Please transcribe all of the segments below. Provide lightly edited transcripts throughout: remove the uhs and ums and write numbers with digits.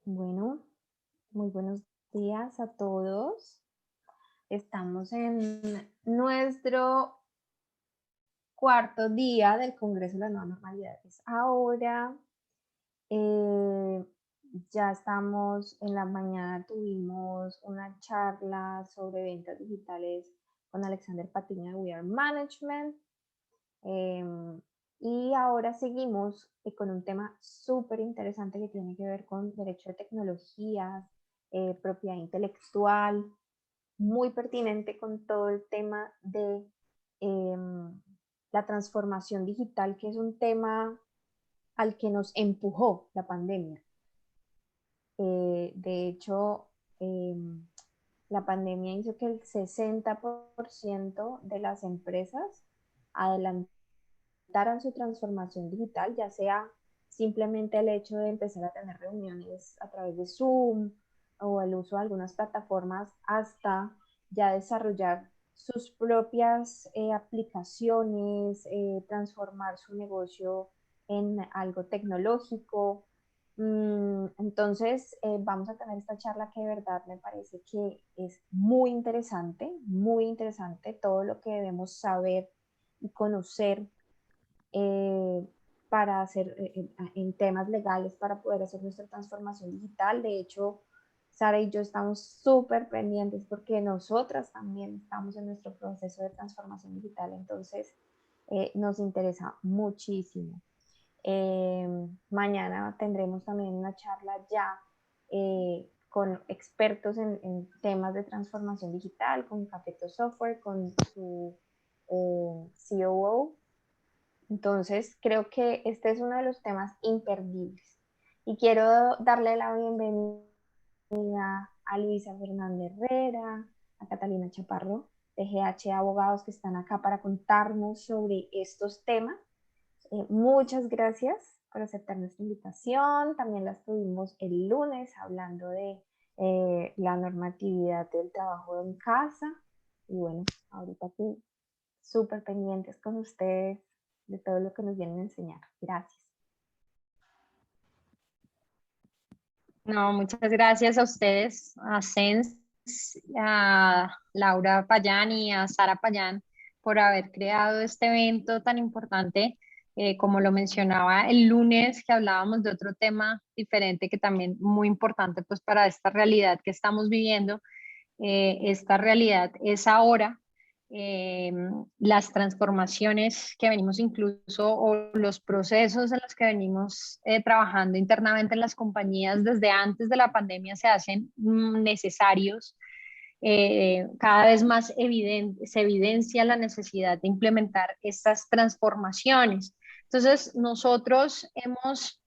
Bueno, muy buenos días a todos. Estamos en nuestro cuarto día del Congreso de las Nuevas Normalidades. Ahora ya estamos en la mañana, tuvimos una charla sobre ventas digitales con Alexander Patiño de We Are Management. Y ahora seguimos con un tema súper interesante que tiene que ver con derecho de tecnologías, propiedad intelectual, muy pertinente con todo el tema de la transformación digital, que es un tema al que nos empujó la pandemia. De hecho, la pandemia hizo que el 60% de las empresas adelantaran su transformación digital, ya sea simplemente el hecho de empezar a tener reuniones a través de Zoom o el uso de algunas plataformas, hasta ya desarrollar sus propias aplicaciones, transformar su negocio en algo tecnológico. Entonces, vamos a tener esta charla que de verdad me parece que es muy interesante todo lo que debemos saber y conocer eh, para hacer en temas legales para poder hacer nuestra transformación digital. De hecho, Sara y yo estamos súper pendientes porque nosotras también estamos en nuestro proceso de transformación digital, entonces nos interesa muchísimo. Mañana tendremos también una charla ya con expertos en temas de transformación digital, con Cafeto Software, con su COO. Entonces, creo que este es uno de los temas imperdibles. Y quiero darle la bienvenida a Luisa Fernández Herrera, a Catalina Chaparro, de GH Abogados, que están acá para contarnos sobre estos temas. Muchas gracias por aceptar nuestra invitación. También las tuvimos el lunes hablando de la normatividad del trabajo en casa. Y bueno, ahorita aquí súper pendientes con ustedes de todo lo que nos vienen a enseñar. Gracias. No, muchas gracias a ustedes, a Sens, a Laura Payán y a Sara Payán por haber creado este evento tan importante. Como lo mencionaba el lunes, que hablábamos de otro tema diferente que también muy importante pues para esta realidad que estamos viviendo. Esta realidad es ahora. eh, las transformaciones que venimos incluso o los procesos en los que venimos trabajando internamente en las compañías desde antes de la pandemia se hacen necesarios. Cada vez más se evidencia la necesidad de implementar estas transformaciones. Entonces, nosotros hemos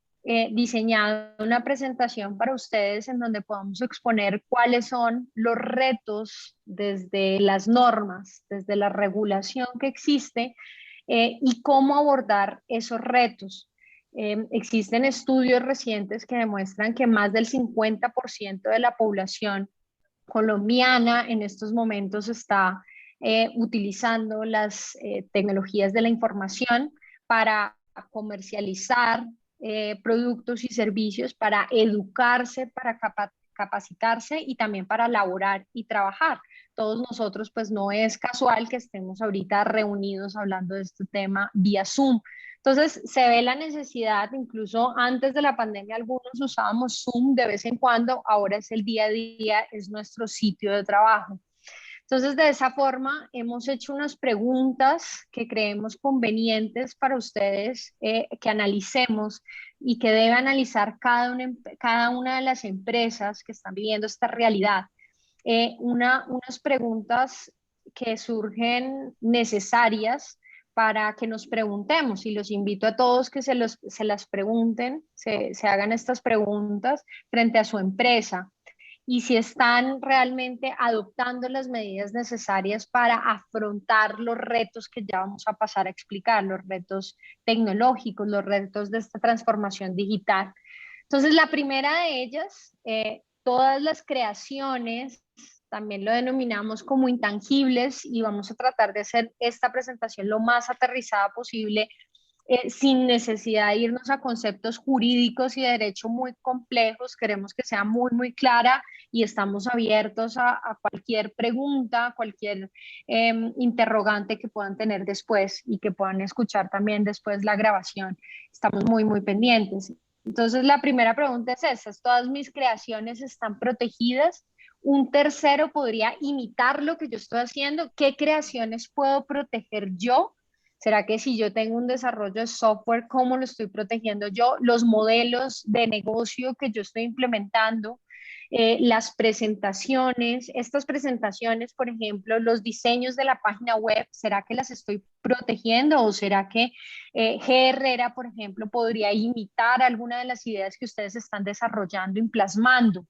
diseñado una presentación para ustedes en donde podamos exponer cuáles son los retos desde las normas, desde la regulación que existe y cómo abordar esos retos. Existen estudios recientes que demuestran que más del 50% de la población colombiana en estos momentos está utilizando las tecnologías de la información para comercializar productos y servicios, para educarse, para capacitarse y también para laborar y trabajar. Todos nosotros, pues no es casual que estemos ahorita reunidos hablando de este tema vía Zoom. Entonces, se ve la necesidad, incluso antes de la pandemia algunos usábamos Zoom de vez en cuando, ahora es el día a día, es nuestro sitio de trabajo. Entonces, de esa forma, hemos hecho unas preguntas que creemos convenientes para ustedes que analicemos y que debe analizar cada una de las empresas que están viviendo esta realidad. Unas preguntas que surgen necesarias para que nos preguntemos, y los invito a todos que se las pregunten, se hagan estas preguntas frente a su empresa y si están realmente adoptando las medidas necesarias para afrontar los retos que ya vamos a pasar a explicar, los retos tecnológicos, los retos de esta transformación digital. Entonces, la primera de ellas, todas las creaciones, también lo denominamos como intangibles y vamos a tratar de hacer esta presentación lo más aterrizada posible sin necesidad de irnos a conceptos jurídicos y de derecho muy complejos. Queremos que sea muy clara y estamos abiertos a cualquier pregunta, cualquier interrogante que puedan tener después y que puedan escuchar también después la grabación. Estamos muy pendientes. Entonces, la primera pregunta es esta: ¿todas mis creaciones están protegidas? ¿Un tercero podría imitar lo que yo estoy haciendo? ¿Qué creaciones puedo proteger yo? ¿Será que si yo tengo un desarrollo de software, cómo lo estoy protegiendo yo? Los modelos de negocio que yo estoy implementando, las presentaciones, estas presentaciones, por ejemplo, los diseños de la página web, ¿será que las estoy protegiendo o será que G. Herrera, por ejemplo, podría imitar alguna de las ideas que ustedes están desarrollando y plasmando?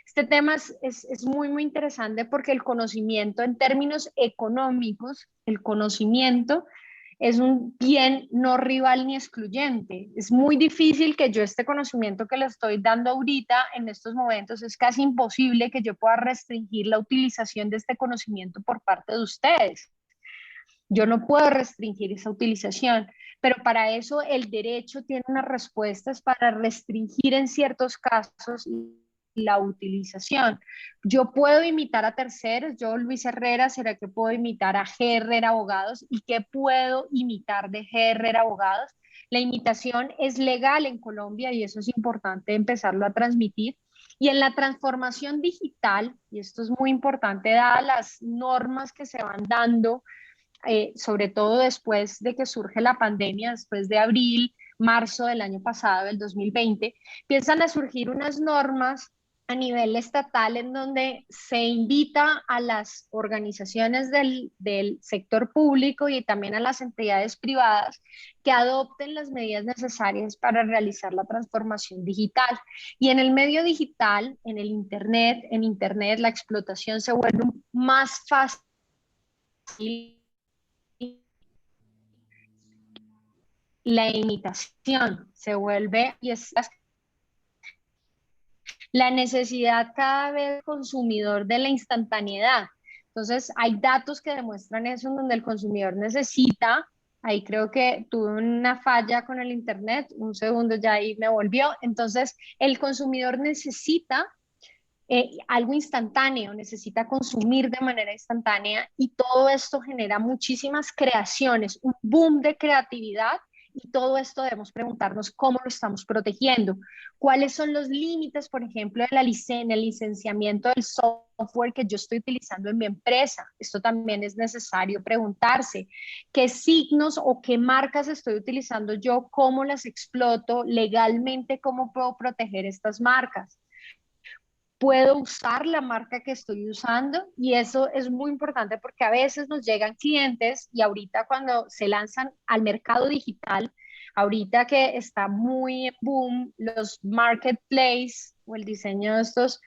Este tema es muy interesante porque el conocimiento en términos económicos, el conocimiento es un bien no rival ni excluyente. Es muy difícil que yo este conocimiento que le estoy dando ahorita, en estos momentos, es casi imposible que yo pueda restringir la utilización de este conocimiento por parte de ustedes. Yo no puedo restringir esa utilización, pero para eso el derecho tiene unas respuestas para restringir en ciertos casos la utilización. Yo puedo imitar a terceros, yo Luis Herrera, ¿será que puedo imitar a G. Herrera Abogados? ¿Y qué puedo imitar de G. Herrera Abogados? La imitación es legal en Colombia y eso es importante empezarlo a transmitir. Y en la transformación digital, y esto es muy importante, dadas las normas que se van dando, sobre todo después de que surge la pandemia, después de abril, marzo del año pasado, del 2020, empiezan a surgir unas normas a nivel estatal en donde se invita a las organizaciones del sector público y también a las entidades privadas que adopten las medidas necesarias para realizar la transformación digital. Y en el medio digital, en Internet la explotación se vuelve más fácil, la imitación se vuelve y es la necesidad cada vez consumidor de la instantaneidad. Entonces, hay datos que demuestran eso en donde el consumidor necesita, ahí creo que tuve una falla con el internet, un segundo ya ahí me volvió, entonces el consumidor necesita algo instantáneo, necesita consumir de manera instantánea y todo esto genera muchísimas creaciones, un boom de creatividad y todo esto debemos preguntarnos cómo lo estamos protegiendo, cuáles son los límites, por ejemplo, de en el licenciamiento del software que yo estoy utilizando en mi empresa. Esto también es necesario preguntarse, qué signos o qué marcas estoy utilizando yo, cómo las exploto legalmente, cómo puedo proteger estas marcas. Puedo usar la marca que estoy usando y eso es muy importante porque a veces nos llegan clientes y ahorita cuando se lanzan al mercado digital, ahorita que está muy en boom los marketplaces o el diseño de estos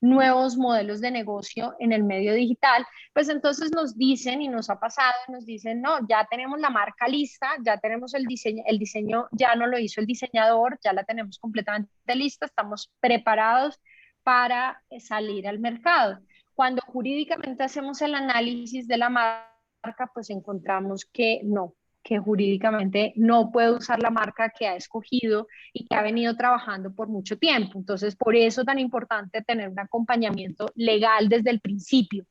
nuevos modelos de negocio en el medio digital, pues entonces nos dicen y nos ha pasado, nos dicen, no, ya tenemos la marca lista, ya tenemos el diseño ya no lo hizo el diseñador, ya la tenemos completamente lista, estamos preparados para salir al mercado. Cuando jurídicamente hacemos el análisis de la marca, pues encontramos que no, que jurídicamente no puede usar la marca que ha escogido y que ha venido trabajando por mucho tiempo. Entonces, por eso es tan importante tener un acompañamiento legal desde el principio.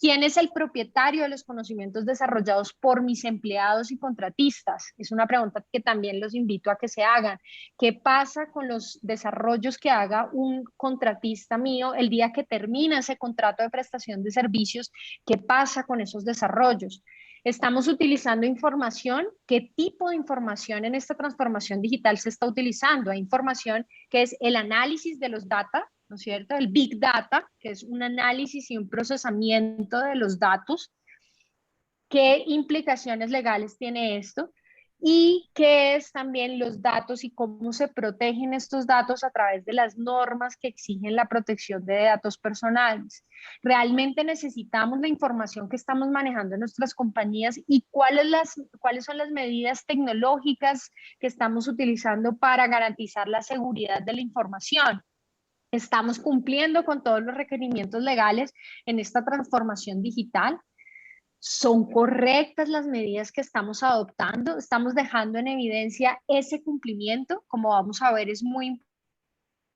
¿Quién es el propietario de los conocimientos desarrollados por mis empleados y contratistas? Es una pregunta que también los invito a que se hagan. ¿Qué pasa con los desarrollos que haga un contratista mío el día que termina ese contrato de prestación de servicios? ¿Qué pasa con esos desarrollos? ¿Estamos utilizando información? ¿Qué tipo de información en esta transformación digital se está utilizando? Hay información que es el análisis de los data, ¿no es cierto? El Big Data, que es un análisis y un procesamiento de los datos. ¿Qué implicaciones legales tiene esto? Y qué es también los datos y cómo se protegen estos datos a través de las normas que exigen la protección de datos personales. ¿Realmente necesitamos la información que estamos manejando en nuestras compañías y cuáles son las medidas tecnológicas que estamos utilizando para garantizar la seguridad de la información? ¿Estamos cumpliendo con todos los requerimientos legales en esta transformación digital? ¿Son correctas las medidas que estamos adoptando? ¿Estamos dejando en evidencia ese cumplimiento? Como vamos a ver, es muy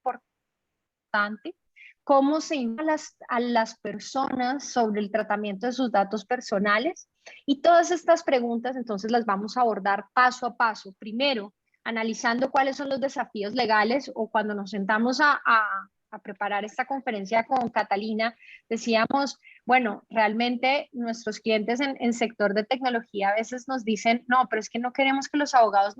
importante. ¿Cómo se informa a las personas sobre el tratamiento de sus datos personales? Y todas estas preguntas entonces las vamos a abordar paso a paso. Primero, analizando cuáles son los desafíos legales, o cuando nos sentamos a preparar esta conferencia con Catalina, decíamos, bueno, realmente nuestros clientes en sector de tecnología a veces nos dicen, no, pero es que no queremos que los abogados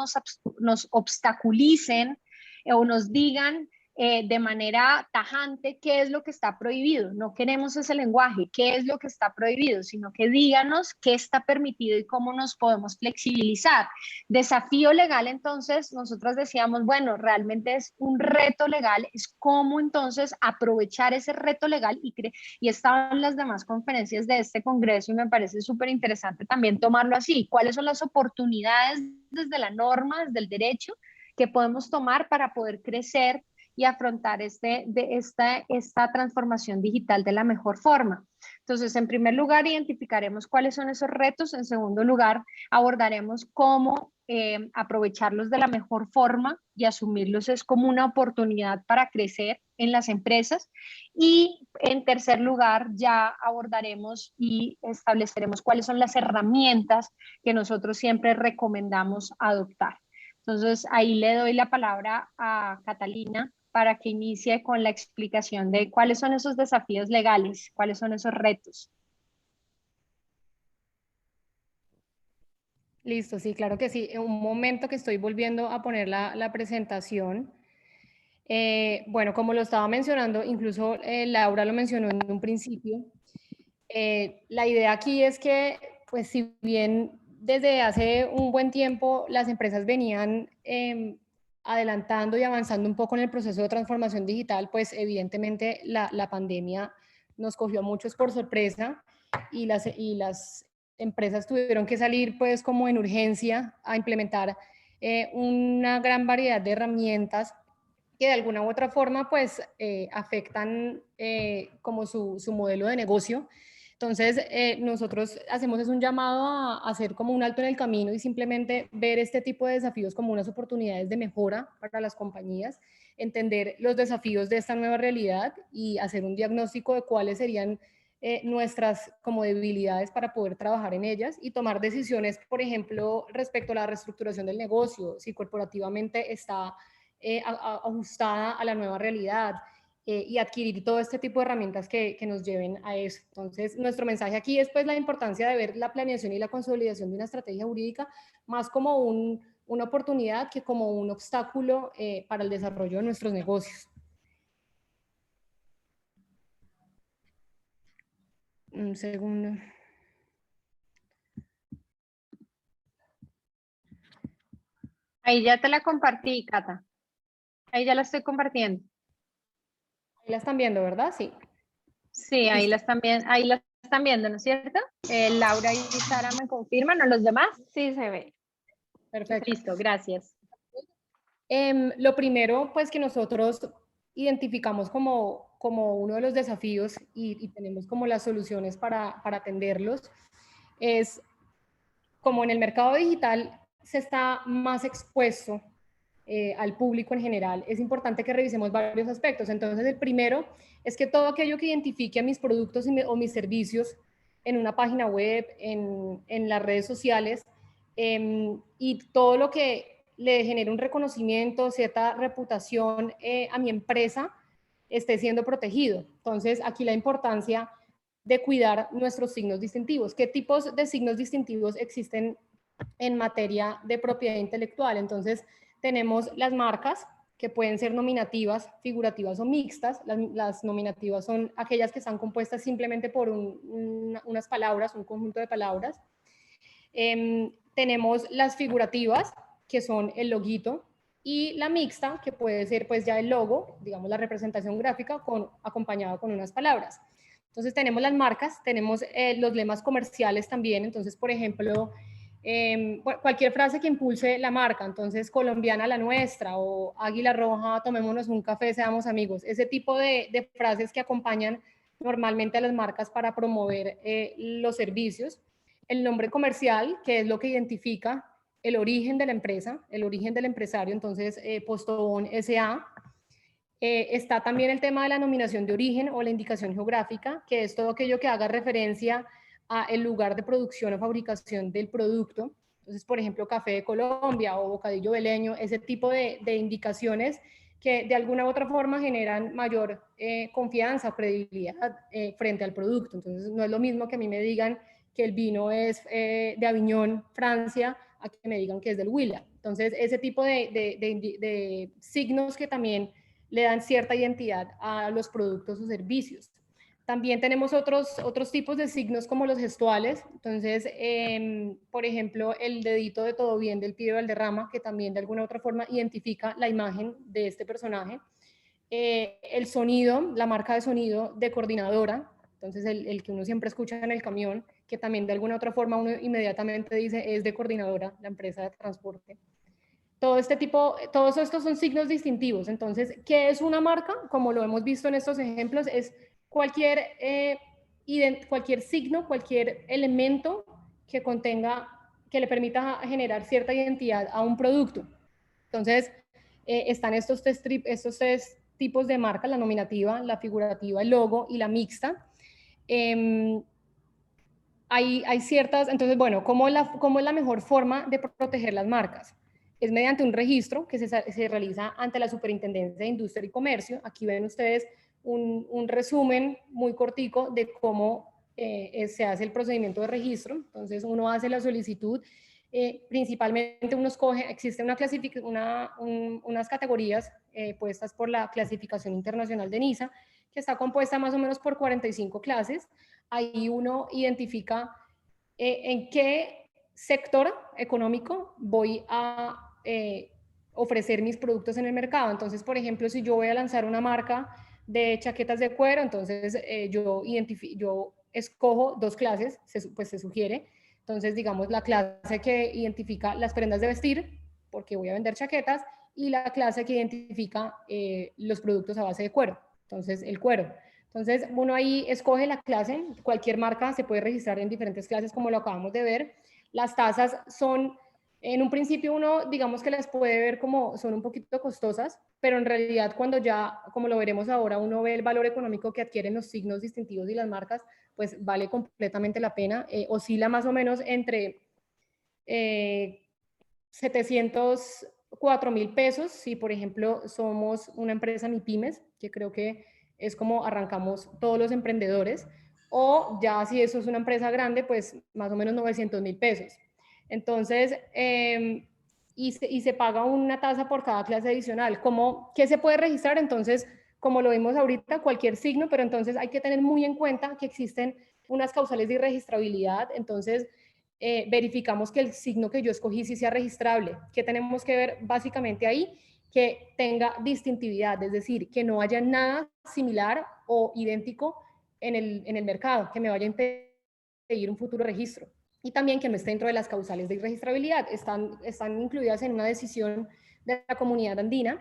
nos obstaculicen o nos digan de manera tajante qué es lo que está prohibido. No queremos ese lenguaje, qué es lo que está prohibido, sino que díganos qué está permitido y cómo nos podemos flexibilizar. Desafío legal, entonces, nosotros decíamos, bueno, realmente es un reto legal, es cómo entonces aprovechar ese reto legal y estaban las demás conferencias de este congreso y me parece súper interesante también tomarlo así. ¿Cuáles son las oportunidades desde la norma, desde el derecho, que podemos tomar para poder crecer y afrontar esta transformación digital de la mejor forma? Entonces, en primer lugar, identificaremos cuáles son esos retos. En segundo lugar, abordaremos cómo aprovecharlos de la mejor forma y asumirlos es como una oportunidad para crecer en las empresas. Y en tercer lugar, ya abordaremos y estableceremos cuáles son las herramientas que nosotros siempre recomendamos adoptar. Entonces, ahí le doy la palabra a Catalina para que inicie con la explicación de cuáles son esos desafíos legales, cuáles son esos retos. Listo, sí, claro que sí. En un momento que estoy volviendo a poner la presentación. Bueno, como lo estaba mencionando, incluso Laura lo mencionó en un principio, la idea aquí es que, pues si bien desde hace un buen tiempo las empresas venían adelantando y avanzando un poco en el proceso de transformación digital, pues evidentemente la pandemia nos cogió a muchos por sorpresa y las empresas tuvieron que salir pues como en urgencia a implementar una gran variedad de herramientas que de alguna u otra forma pues afectan como su modelo de negocio. Entonces, nosotros hacemos es un llamado a hacer como un alto en el camino y simplemente ver este tipo de desafíos como unas oportunidades de mejora para las compañías, entender los desafíos de esta nueva realidad y hacer un diagnóstico de cuáles serían nuestras como debilidades para poder trabajar en ellas y tomar decisiones, por ejemplo, respecto a la reestructuración del negocio, si corporativamente está ajustada a la nueva realidad y adquirir todo este tipo de herramientas que nos lleven a eso. Entonces, nuestro mensaje aquí es pues la importancia de ver la planeación y la consolidación de una estrategia jurídica más como una oportunidad que como un obstáculo para el desarrollo de nuestros negocios. Un segundo. Ahí ya te la compartí, Cata. Ahí ya la estoy compartiendo. Ahí la están viendo, ¿verdad? Sí. Sí, ahí la están viendo, ¿no es cierto? Laura y Sara me confirman, ¿o los demás? Sí, se ve. Perfecto. Listo, gracias. Lo primero, pues que nosotros identificamos como uno de los desafíos y tenemos como las soluciones para atenderlos, es como en el mercado digital se está más expuesto al público en general, es importante que revisemos varios aspectos. Entonces, el primero es que todo aquello que identifique a mis productos o mis servicios en una página web, en las redes sociales, y todo lo que le genere un reconocimiento, cierta reputación a mi empresa, esté siendo protegido. Entonces, aquí la importancia de cuidar nuestros signos distintivos. ¿Qué tipos de signos distintivos existen en materia de propiedad intelectual? Entonces, tenemos las marcas, que pueden ser nominativas, figurativas o mixtas. Las nominativas son aquellas que están compuestas simplemente por unas palabras, un conjunto de palabras. Tenemos las figurativas, que son el loguito, y la mixta, que puede ser pues ya el logo, digamos la representación gráfica, acompañado con unas palabras. Entonces tenemos las marcas, tenemos los lemas comerciales también. Entonces, por ejemplo, cualquier frase que impulse la marca, entonces colombiana la nuestra, o águila roja, tomémonos un café, seamos amigos. Ese tipo de frases que acompañan normalmente a las marcas para promover los servicios. El nombre comercial, que es lo que identifica el origen de la empresa, el origen del empresario. Entonces, Postobón S.A. Está también el tema de la denominación de origen o la indicación geográfica, que es todo aquello que haga referencia a el lugar de producción o fabricación del producto. Entonces, por ejemplo, Café de Colombia o Bocadillo Beleño, ese tipo de indicaciones que de alguna u otra forma generan mayor confianza o credibilidad frente al producto. Entonces, no es lo mismo que a mí me digan que el vino es de Aviñón, Francia, a que me digan que es del Huila. Entonces, ese tipo de signos que también le dan cierta identidad a los productos o servicios. También tenemos otros tipos de signos como los gestuales. Entonces, por ejemplo, el dedito de todo bien del Pío Valderrama, que también de alguna u otra forma identifica la imagen de este personaje. El sonido, la marca de sonido de Coordinadora, entonces el que uno siempre escucha en el camión, que también de alguna u otra forma uno inmediatamente dice es de Coordinadora, la empresa de transporte. Todos estos son signos distintivos. Entonces, ¿qué es una marca? Como lo hemos visto en estos ejemplos, es cualquier signo, cualquier elemento que contenga, que le permita generar cierta identidad a un producto. Entonces, están estos tres tipos de marcas: la nominativa, la figurativa, el logo, y la mixta. Hay ciertas, entonces, bueno, ¿cómo es la mejor forma de proteger las marcas? Es mediante un registro que se realiza ante la Superintendencia de Industria y Comercio. Aquí ven ustedes un resumen muy cortico de cómo se hace el procedimiento de registro. Entonces, uno hace la solicitud, principalmente uno escoge, existe unas categorías puestas por la clasificación internacional de NISA, que está compuesta más o menos por 45 clases. Ahí uno identifica en qué sector económico voy a ofrecer mis productos en el mercado. Entonces, por ejemplo, si yo voy a lanzar una marca de chaquetas de cuero, entonces yo escojo dos clases, pues se sugiere. Entonces, digamos, la clase que identifica las prendas de vestir, porque voy a vender chaquetas, y la clase que identifica los productos a base de cuero, entonces el cuero. Entonces, uno ahí escoge la clase. Cualquier marca se puede registrar en diferentes clases, como lo acabamos de ver. Las tasas son, en un principio uno, digamos que las puede ver como son un poquito costosas, pero en realidad cuando ya, como lo veremos ahora, uno ve el valor económico que adquieren los signos distintivos y las marcas, pues vale completamente la pena. Oscila más o menos entre 704.000 pesos, si por ejemplo somos una empresa MIPYMES, que creo que es como arrancamos todos los emprendedores, o ya si eso es una empresa grande, pues más o menos 900.000 pesos. Entonces, y se paga una tasa por cada clase adicional. ¿Qué se puede registrar? Entonces, como lo vimos ahorita, cualquier signo, pero entonces hay que tener muy en cuenta que existen unas causales de irregistrabilidad. Entonces, verificamos que el signo que yo escogí sí sea registrable. ¿Qué tenemos que ver básicamente ahí? Que tenga distintividad, es decir, que no haya nada similar o idéntico en el mercado, que me vaya a impedir un futuro registro. Y también que no esté dentro de las causales de irregistrabilidad. Están incluidas en una decisión de la Comunidad Andina.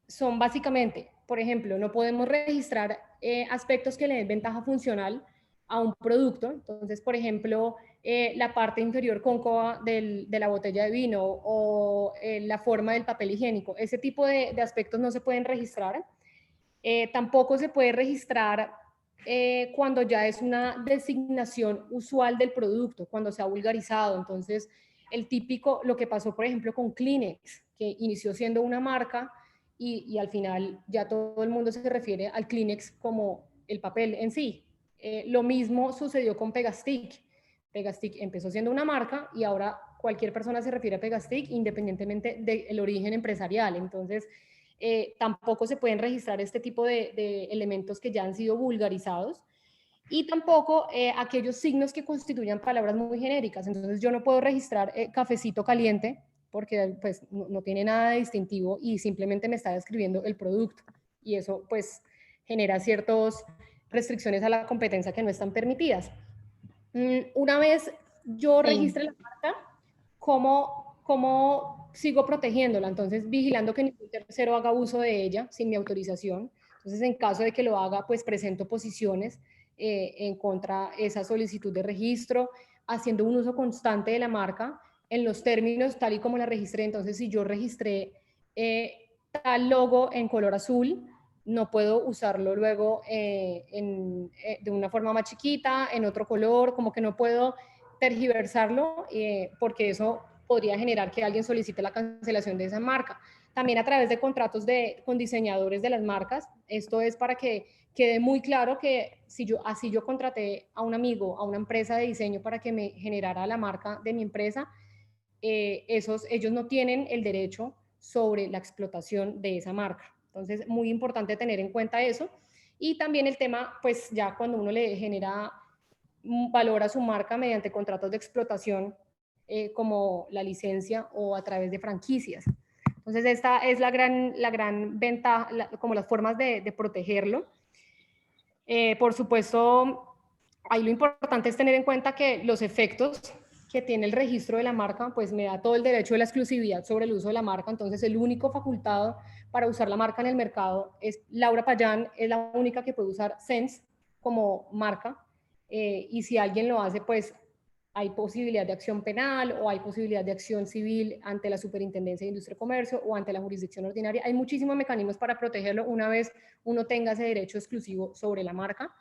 Son básicamente, por ejemplo, no podemos registrar aspectos que le den ventaja funcional a un producto. Entonces, por ejemplo, la parte inferior cóncava de la botella de vino, o la forma del papel higiénico. Ese tipo de aspectos no se pueden registrar. Tampoco se puede registrar cuando ya es una designación usual del producto, cuando se ha vulgarizado. Entonces, el típico, lo que pasó, por ejemplo, con Kleenex, que inició siendo una marca y al final ya todo el mundo se refiere al Kleenex como el papel en sí. Lo mismo sucedió con Pegastick. Pegastick empezó siendo una marca y ahora cualquier persona se refiere a Pegastick independientemente del origen empresarial. Entonces, tampoco se pueden registrar este tipo de elementos que ya han sido vulgarizados y tampoco aquellos signos que constituyan palabras muy genéricas. Entonces yo no puedo registrar cafecito caliente porque pues no tiene nada de distintivo y simplemente me está describiendo el producto y eso pues genera ciertas restricciones a la competencia que no están permitidas. Una vez yo registre la marca, ¿cómo sigo protegiéndola? Entonces, vigilando que ningún tercero haga uso de ella sin mi autorización. Entonces, en caso de que lo haga, pues presento posiciones en contra de esa solicitud de registro, haciendo un uso constante de la marca en los términos tal y como la registré. Entonces, si yo registré tal logo en color azul, no puedo usarlo luego de una forma más chiquita, en otro color, como que no puedo tergiversarlo porque eso podría generar que alguien solicite la cancelación de esa marca. También a través de contratos con diseñadores de las marcas, esto es para que quede muy claro que si así yo contraté a un amigo, a una empresa de diseño para que me generara la marca de mi empresa, ellos no tienen el derecho sobre la explotación de esa marca. Entonces, muy importante tener en cuenta eso. Y también el tema, pues ya cuando uno le genera valor a su marca mediante contratos de explotación, como la licencia o a través de franquicias. Entonces, esta es la gran ventaja, como las formas de protegerlo. Por supuesto, ahí lo importante es tener en cuenta que los efectos que tiene el registro de la marca, pues me da todo el derecho de la exclusividad sobre el uso de la marca. Entonces, el único facultado para usar la marca en el mercado es Laura Payán, es la única que puede usar Sense como marca. Y si alguien lo hace, pues hay posibilidad de acción penal o hay posibilidad de acción civil ante la Superintendencia de Industria y Comercio o ante la jurisdicción ordinaria. Hay muchísimos mecanismos para protegerlo una vez uno tenga ese derecho exclusivo sobre la marca.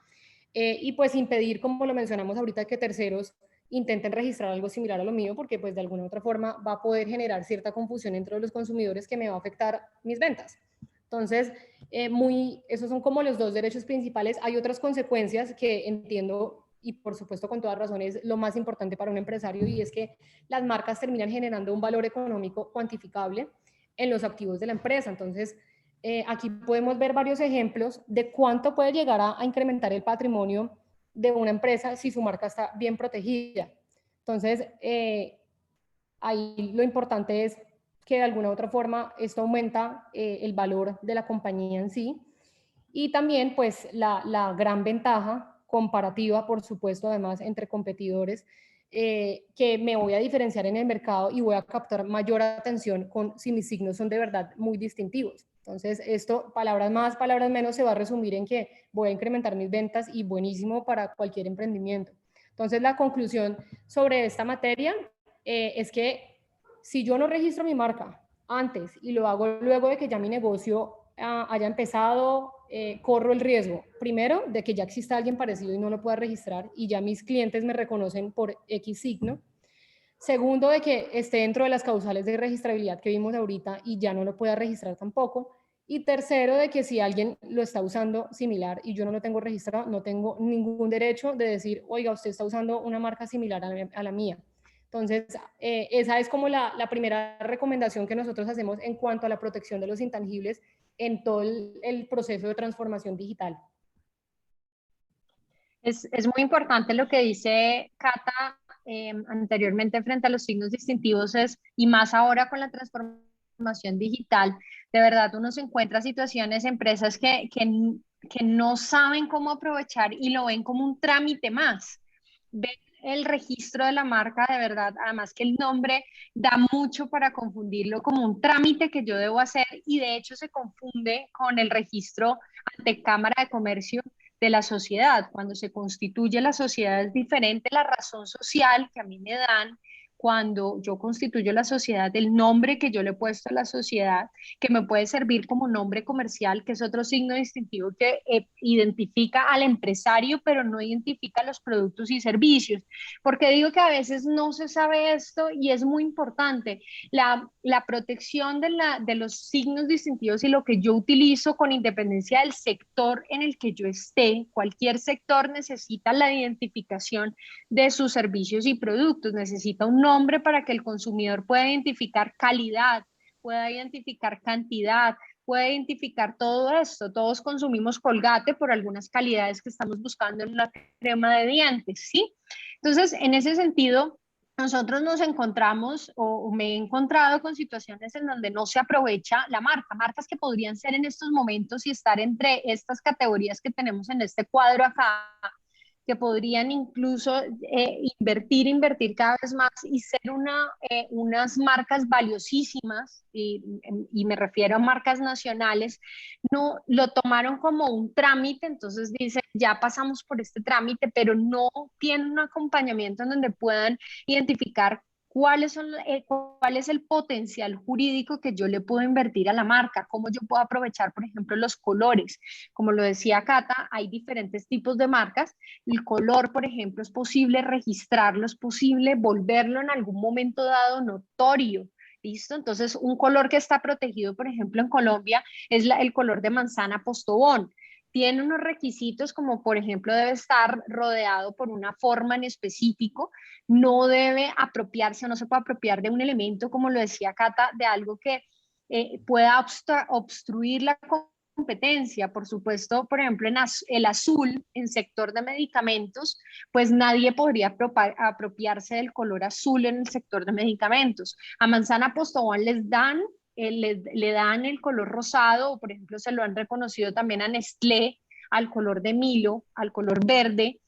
Y pues impedir, como lo mencionamos ahorita, que terceros intenten registrar algo similar a lo mío, porque pues de alguna u otra forma va a poder generar cierta confusión entre los consumidores que me va a afectar mis ventas. Entonces, esos son como los dos derechos principales. Hay otras consecuencias que entiendo y por supuesto con toda razón es lo más importante para un empresario y es que las marcas terminan generando un valor económico cuantificable en los activos de la empresa. Entonces, aquí podemos ver varios ejemplos de cuánto puede llegar a incrementar el patrimonio de una empresa si su marca está bien protegida. Entonces, ahí lo importante es que de alguna u otra forma esto aumenta el valor de la compañía en sí y también pues la gran ventaja comparativa, por supuesto, además entre competidores, que me voy a diferenciar en el mercado y voy a captar mayor atención si mis signos son de verdad muy distintivos. Entonces, esto, palabras más, palabras menos, se va a resumir en que voy a incrementar mis ventas y buenísimo para cualquier emprendimiento. Entonces, la conclusión sobre esta materia es que si yo no registro mi marca antes y lo hago luego de que ya mi negocio haya empezado, corro el riesgo, primero, de que ya exista alguien parecido y no lo pueda registrar y ya mis clientes me reconocen por X signo. Segundo, de que esté dentro de las causales de registrabilidad que vimos ahorita y ya no lo pueda registrar tampoco. Y tercero, de que si alguien lo está usando similar y yo no lo tengo registrado, no tengo ningún derecho de decir, oiga, usted está usando una marca similar a la mía. Entonces, esa es como la primera recomendación que nosotros hacemos en cuanto a la protección de los intangibles en todo el proceso de transformación digital. Es muy importante lo que dice Cata anteriormente frente a los signos distintivos, y más ahora con la transformación digital, de verdad uno se encuentra situaciones, empresas que no saben cómo aprovechar y lo ven como un trámite más. Ven el registro de la marca, de verdad, además que el nombre da mucho para confundirlo como un trámite que yo debo hacer y de hecho se confunde con el registro ante Cámara de Comercio de la sociedad. Cuando se constituye la sociedad es diferente la razón social que a mí me dan cuando yo constituyo la sociedad, el nombre que yo le he puesto a la sociedad, que me puede servir como nombre comercial, que es otro signo distintivo que identifica al empresario, pero no identifica los productos y servicios. Porque digo que a veces no se sabe esto y es muy importante. La protección de los signos distintivos y lo que yo utilizo con independencia del sector en el que yo esté, cualquier sector necesita la identificación de sus servicios y productos, necesita un nombre para que el consumidor pueda identificar calidad, pueda identificar cantidad, pueda identificar todo esto. Todos consumimos Colgate por algunas calidades que estamos buscando en una crema de dientes, ¿sí? Entonces, en ese sentido, nosotros nos encontramos o me he encontrado con situaciones en donde no se aprovecha la marca, marcas que podrían ser en estos momentos y estar entre estas categorías que tenemos en este cuadro acá, que podrían incluso invertir cada vez más y ser unas marcas valiosísimas, y me refiero a marcas nacionales, no lo tomaron como un trámite, entonces dicen, ya pasamos por este trámite, pero no tienen un acompañamiento en donde puedan identificar cuál es el potencial jurídico que yo le puedo invertir a la marca, cómo yo puedo aprovechar, por ejemplo, los colores. Como lo decía Cata, hay diferentes tipos de marcas. El color, por ejemplo, es posible registrarlo, es posible volverlo en algún momento dado notorio. ¿Listo? Entonces, un color que está protegido, por ejemplo, en Colombia, es el color de manzana Postobón. Tiene unos requisitos como, por ejemplo, debe estar rodeado por una forma en específico, no debe apropiarse, no se puede apropiar de un elemento, como lo decía Cata, de algo que pueda obstruir la competencia. Por supuesto, por ejemplo, en el azul, en sector de medicamentos, pues nadie podría apropiarse del color azul en el sector de medicamentos. A manzana Postobón le dan el color rosado, o por ejemplo se lo han reconocido también a Nestlé, al color de Milo, al color verde,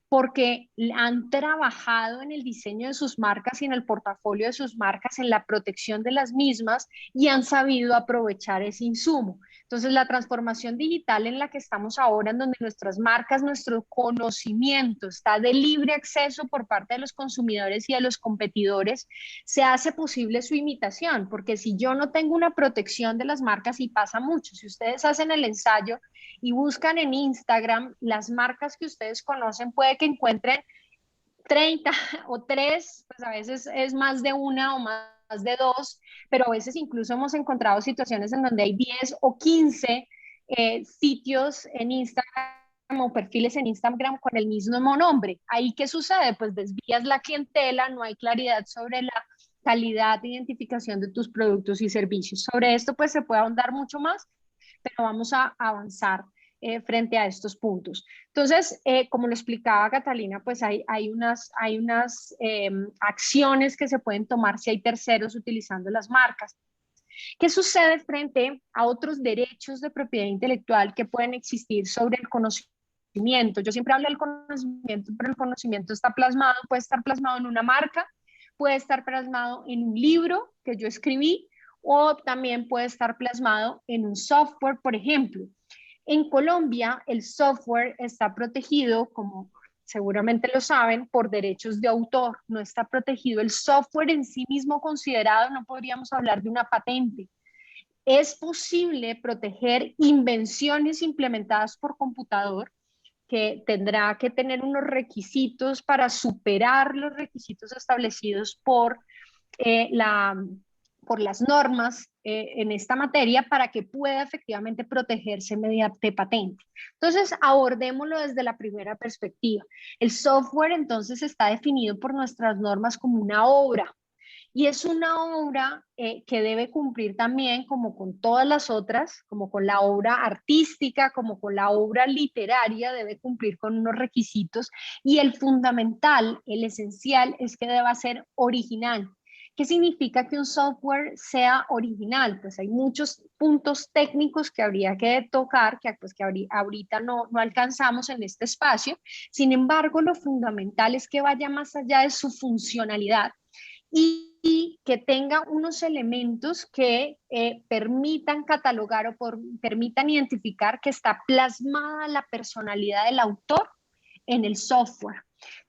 porque han trabajado en el diseño de sus marcas y en el portafolio de sus marcas, en la protección de las mismas, y han sabido aprovechar ese insumo. Entonces, la transformación digital en la que estamos ahora, en donde nuestras marcas, nuestro conocimiento está de libre acceso por parte de los consumidores y de los competidores, se hace posible su imitación, porque si yo no tengo una protección de las marcas, y pasa mucho, si ustedes hacen el ensayo y buscan en Instagram las marcas que ustedes conocen, puede que encuentren 30 o 3, pues a veces es más de una o más de 2, pero a veces incluso hemos encontrado situaciones en donde hay 10 o 15 sitios en Instagram o perfiles en Instagram con el mismo nombre. ¿Ahí qué sucede? Pues desvías la clientela, no hay claridad sobre la calidad de identificación de tus productos y servicios. Sobre esto pues se puede ahondar mucho más, pero vamos a avanzar frente a estos puntos. Entonces, como lo explicaba Catalina, pues hay unas acciones que se pueden tomar si hay terceros utilizando las marcas. ¿Qué sucede frente a otros derechos de propiedad intelectual que pueden existir sobre el conocimiento? Yo siempre hablo del conocimiento, pero el conocimiento está plasmado, puede estar plasmado en una marca, puede estar plasmado en un libro que yo escribí, o también puede estar plasmado en un software, por ejemplo. En Colombia, el software está protegido, como seguramente lo saben, por derechos de autor. No está protegido el software en sí mismo considerado, no podríamos hablar de una patente. Es posible proteger invenciones implementadas por computador, que tendrá que tener unos requisitos para superar los requisitos establecidos por las normas en esta materia para que pueda efectivamente protegerse mediante patente. Entonces, abordémoslo desde la primera perspectiva. El software entonces está definido por nuestras normas como una obra, y es una obra que debe cumplir también, como con todas las otras, como con la obra artística, como con la obra literaria, debe cumplir con unos requisitos, y el fundamental, el esencial, es que deba ser original. ¿Qué significa que un software sea original? Pues hay muchos puntos técnicos que habría que tocar, que ahorita no alcanzamos en este espacio. Sin embargo, lo fundamental es que vaya más allá de su funcionalidad y que tenga unos elementos que permitan catalogar o permitan identificar que está plasmada la personalidad del autor en el software.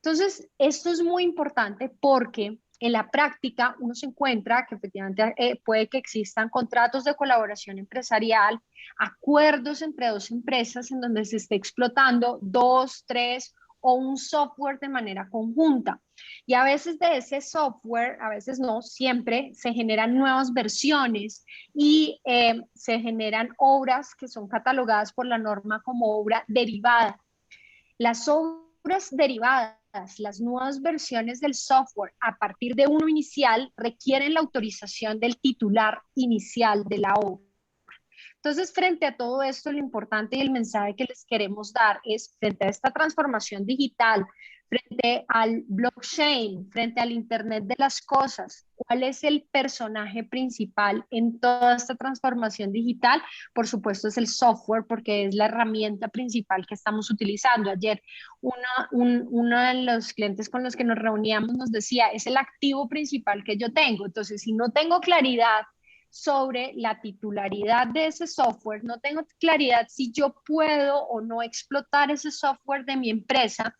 Entonces, esto es muy importante porque en la práctica uno se encuentra que efectivamente puede que existan contratos de colaboración empresarial, acuerdos entre dos empresas en donde se esté explotando dos, tres o un software de manera conjunta. Y a veces de ese software, a veces no, siempre se generan nuevas versiones y se generan obras que son catalogadas por la norma como obra derivada. Las obras derivadas, las nuevas versiones del software a partir de uno inicial requieren la autorización del titular inicial de la obra. Entonces, frente a todo esto, lo importante y el mensaje que les queremos dar es, frente a esta transformación digital, frente al blockchain, frente al Internet de las cosas, ¿cuál es el personaje principal en toda esta transformación digital? Por supuesto es el software, porque es la herramienta principal que estamos utilizando. Ayer uno de los clientes con los que nos reuníamos nos decía, es el activo principal que yo tengo. Entonces, si no tengo claridad sobre la titularidad de ese software, no tengo claridad si yo puedo o no explotar ese software de mi empresa,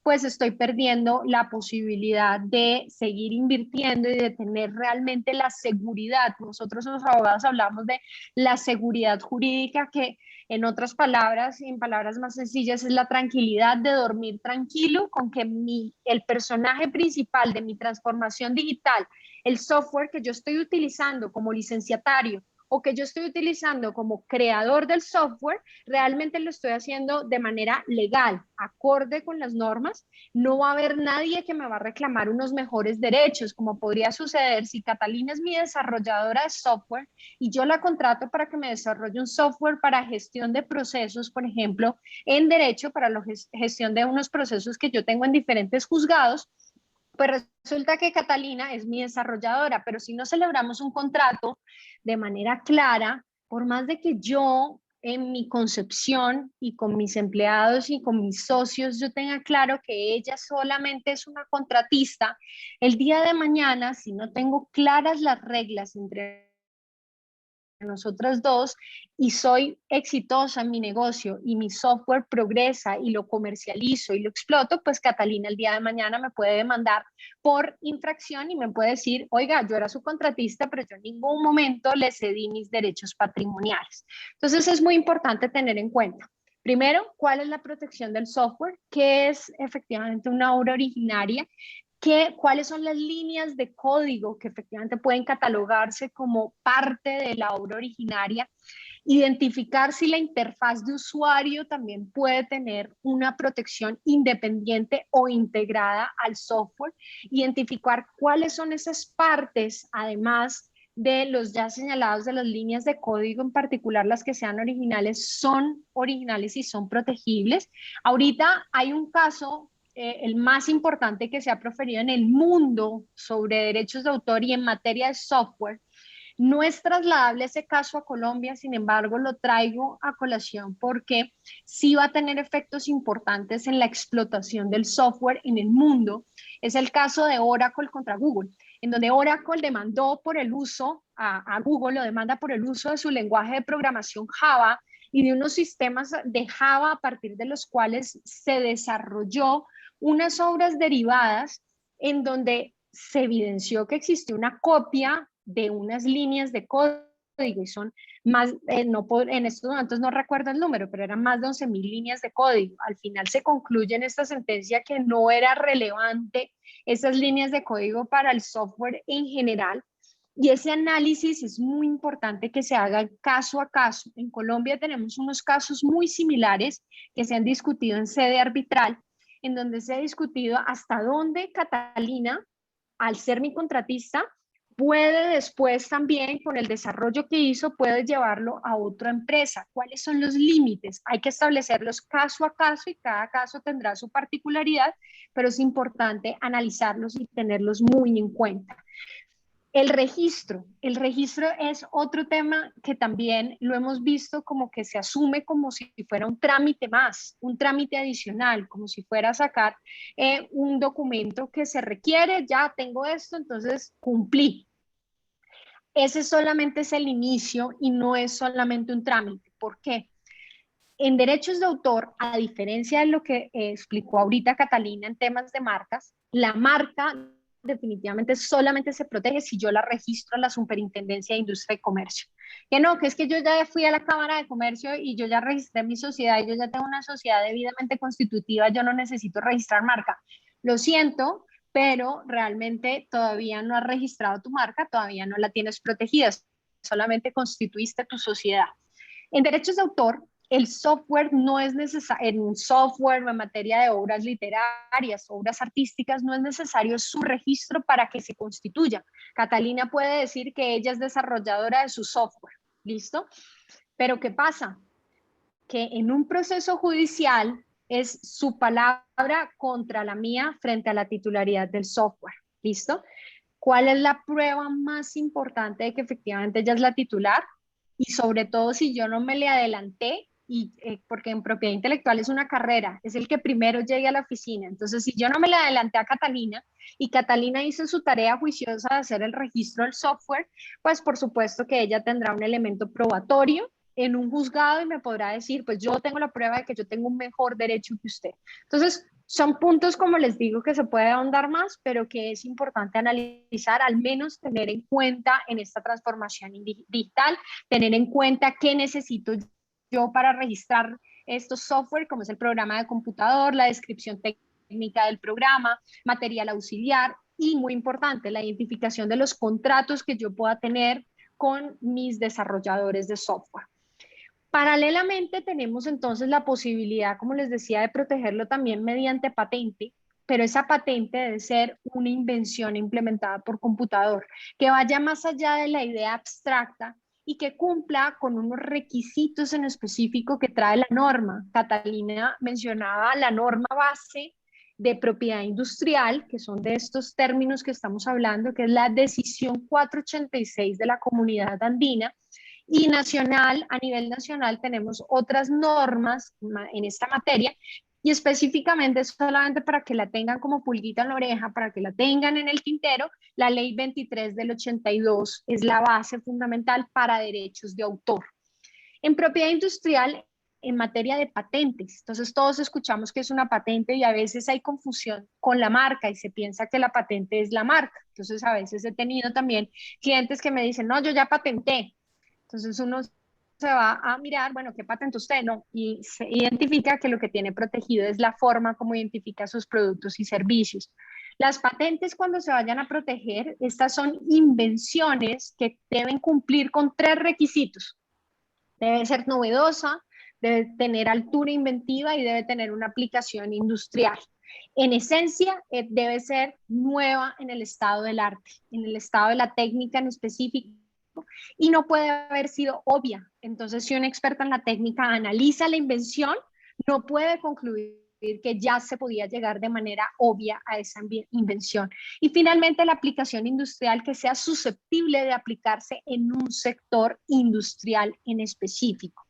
pues estoy perdiendo la posibilidad de seguir invirtiendo y de tener realmente la seguridad. Nosotros los abogados hablamos de la seguridad jurídica, que en otras palabras, en palabras más sencillas, es la tranquilidad de dormir tranquilo con que el personaje principal de mi transformación digital, el software que yo estoy utilizando como licenciatario o que yo estoy utilizando como creador del software, realmente lo estoy haciendo de manera legal, acorde con las normas. No va a haber nadie que me va a reclamar unos mejores derechos, como podría suceder si Catalina es mi desarrolladora de software y yo la contrato para que me desarrolle un software para gestión de procesos, por ejemplo, en derecho, para la gestión de unos procesos que yo tengo en diferentes juzgados. Pues resulta que Catalina es mi desarrolladora, pero si no celebramos un contrato de manera clara, por más de que yo en mi concepción y con mis empleados y con mis socios yo tenga claro que ella solamente es una contratista, el día de mañana, si no tengo claras las reglas entre nosotras dos y soy exitosa en mi negocio y mi software progresa y lo comercializo y lo exploto, pues Catalina el día de mañana me puede demandar por infracción y me puede decir, oiga, yo era su contratista, pero yo en ningún momento le cedí mis derechos patrimoniales. Entonces es muy importante tener en cuenta. Primero, ¿cuál es la protección del software? ¿Qué es efectivamente una obra originaria? ¿Cuáles son las líneas de código que efectivamente pueden catalogarse como parte de la obra originaria? Identificar si la interfaz de usuario también puede tener una protección independiente o integrada al software. Identificar cuáles son esas partes, además de los ya señalados de las líneas de código, en particular las que sean originales, son originales y son protegibles. Ahorita hay un caso el más importante que se ha proferido en el mundo sobre derechos de autor y en materia de software. No es trasladable ese caso a Colombia, sin embargo, lo traigo a colación porque sí va a tener efectos importantes en la explotación del software en el mundo. Es el caso de Oracle contra Google, en donde Oracle demandó por el uso, a Google lo demanda por el uso de su lenguaje de programación Java y de unos sistemas de Java a partir de los cuales se desarrolló unas obras derivadas en donde se evidenció que existió una copia de unas líneas de código y son más, en estos momentos no recuerdo el número, pero eran más de 11.000 líneas de código. Al final se concluye en esta sentencia que no era relevante esas líneas de código para el software en general. Y ese análisis es muy importante que se haga caso a caso. En Colombia tenemos unos casos muy similares que se han discutido en sede arbitral, en donde se ha discutido hasta dónde Catalina, al ser mi contratista, puede después también, con el desarrollo que hizo, puede llevarlo a otra empresa. ¿Cuáles son los límites? Hay que establecerlos caso a caso y cada caso tendrá su particularidad, pero es importante analizarlos y tenerlos muy en cuenta. El registro es otro tema que también lo hemos visto como que se asume como si fuera un trámite más, un trámite adicional, como si fuera a sacar un documento que se requiere, ya tengo esto, entonces cumplí. Ese solamente es el inicio y no es solamente un trámite. ¿Por qué? En derechos de autor, a diferencia de lo que explicó ahorita Catalina en temas de marcas, la marca definitivamente solamente se protege si yo la registro a la Superintendencia de Industria y Comercio. Que no, que es que yo ya fui a la Cámara de Comercio y yo ya registré mi sociedad y yo ya tengo una sociedad debidamente constitutiva, yo no necesito registrar marca. Lo siento, pero realmente todavía no has registrado tu marca, todavía no la tienes protegida, solamente constituiste tu sociedad. En derechos de autor, el software no es necesario, en software o en materia de obras literarias, obras artísticas, no es necesario su registro para que se constituya. Catalina puede decir que ella es desarrolladora de su software, ¿listo? Pero ¿qué pasa? Que en un proceso judicial es su palabra contra la mía frente a la titularidad del software, ¿listo? ¿Cuál es la prueba más importante de que efectivamente ella es la titular? Y sobre todo si yo no me le adelanté, porque en propiedad intelectual es una carrera, es el que primero llegue a la oficina. Entonces, si yo no me le adelanté a Catalina y Catalina hizo su tarea juiciosa de hacer el registro del software, pues por supuesto que ella tendrá un elemento probatorio en un juzgado y me podrá decir, pues yo tengo la prueba de que yo tengo un mejor derecho que usted. Entonces, son puntos, como les digo, que se puede ahondar más, pero que es importante analizar, al menos tener en cuenta en esta transformación digital, tener en cuenta qué necesito yo para registrar estos software, como es el programa de computador, la descripción técnica del programa, material auxiliar y, muy importante, la identificación de los contratos que yo pueda tener con mis desarrolladores de software. Paralelamente tenemos entonces la posibilidad, como les decía, de protegerlo también mediante patente, pero esa patente debe ser una invención implementada por computador, que vaya más allá de la idea abstracta y que cumpla con unos requisitos en específico que trae la norma. Catalina mencionaba la norma base de propiedad industrial, que son de estos términos que estamos hablando, que es la decisión 486 de la Comunidad Andina. Y nacional, a nivel nacional tenemos otras normas en esta materia y específicamente solamente para que la tengan como pulguita en la oreja, para que la tengan en el tintero, la ley 23 del 82 es la base fundamental para derechos de autor. En propiedad industrial, en materia de patentes, entonces todos escuchamos que es una patente y a veces hay confusión con la marca y se piensa que la patente es la marca. Entonces a veces he tenido también clientes que me dicen, no, yo ya patenté. Entonces uno se va a mirar, bueno, ¿qué patentó usted? No, y se identifica que lo que tiene protegido es la forma como identifica sus productos y servicios. Las patentes, cuando se vayan a proteger, estas son invenciones que deben cumplir con 3 requisitos. Debe ser novedosa, debe tener altura inventiva y debe tener una aplicación industrial. En esencia, debe ser nueva en el estado del arte, en el estado de la técnica en específico, y no puede haber sido obvia. Entonces, si un experto en la técnica analiza la invención, no puede concluir que ya se podía llegar de manera obvia a esa invención. Y finalmente, la aplicación industrial que sea susceptible de aplicarse en un sector industrial en específico.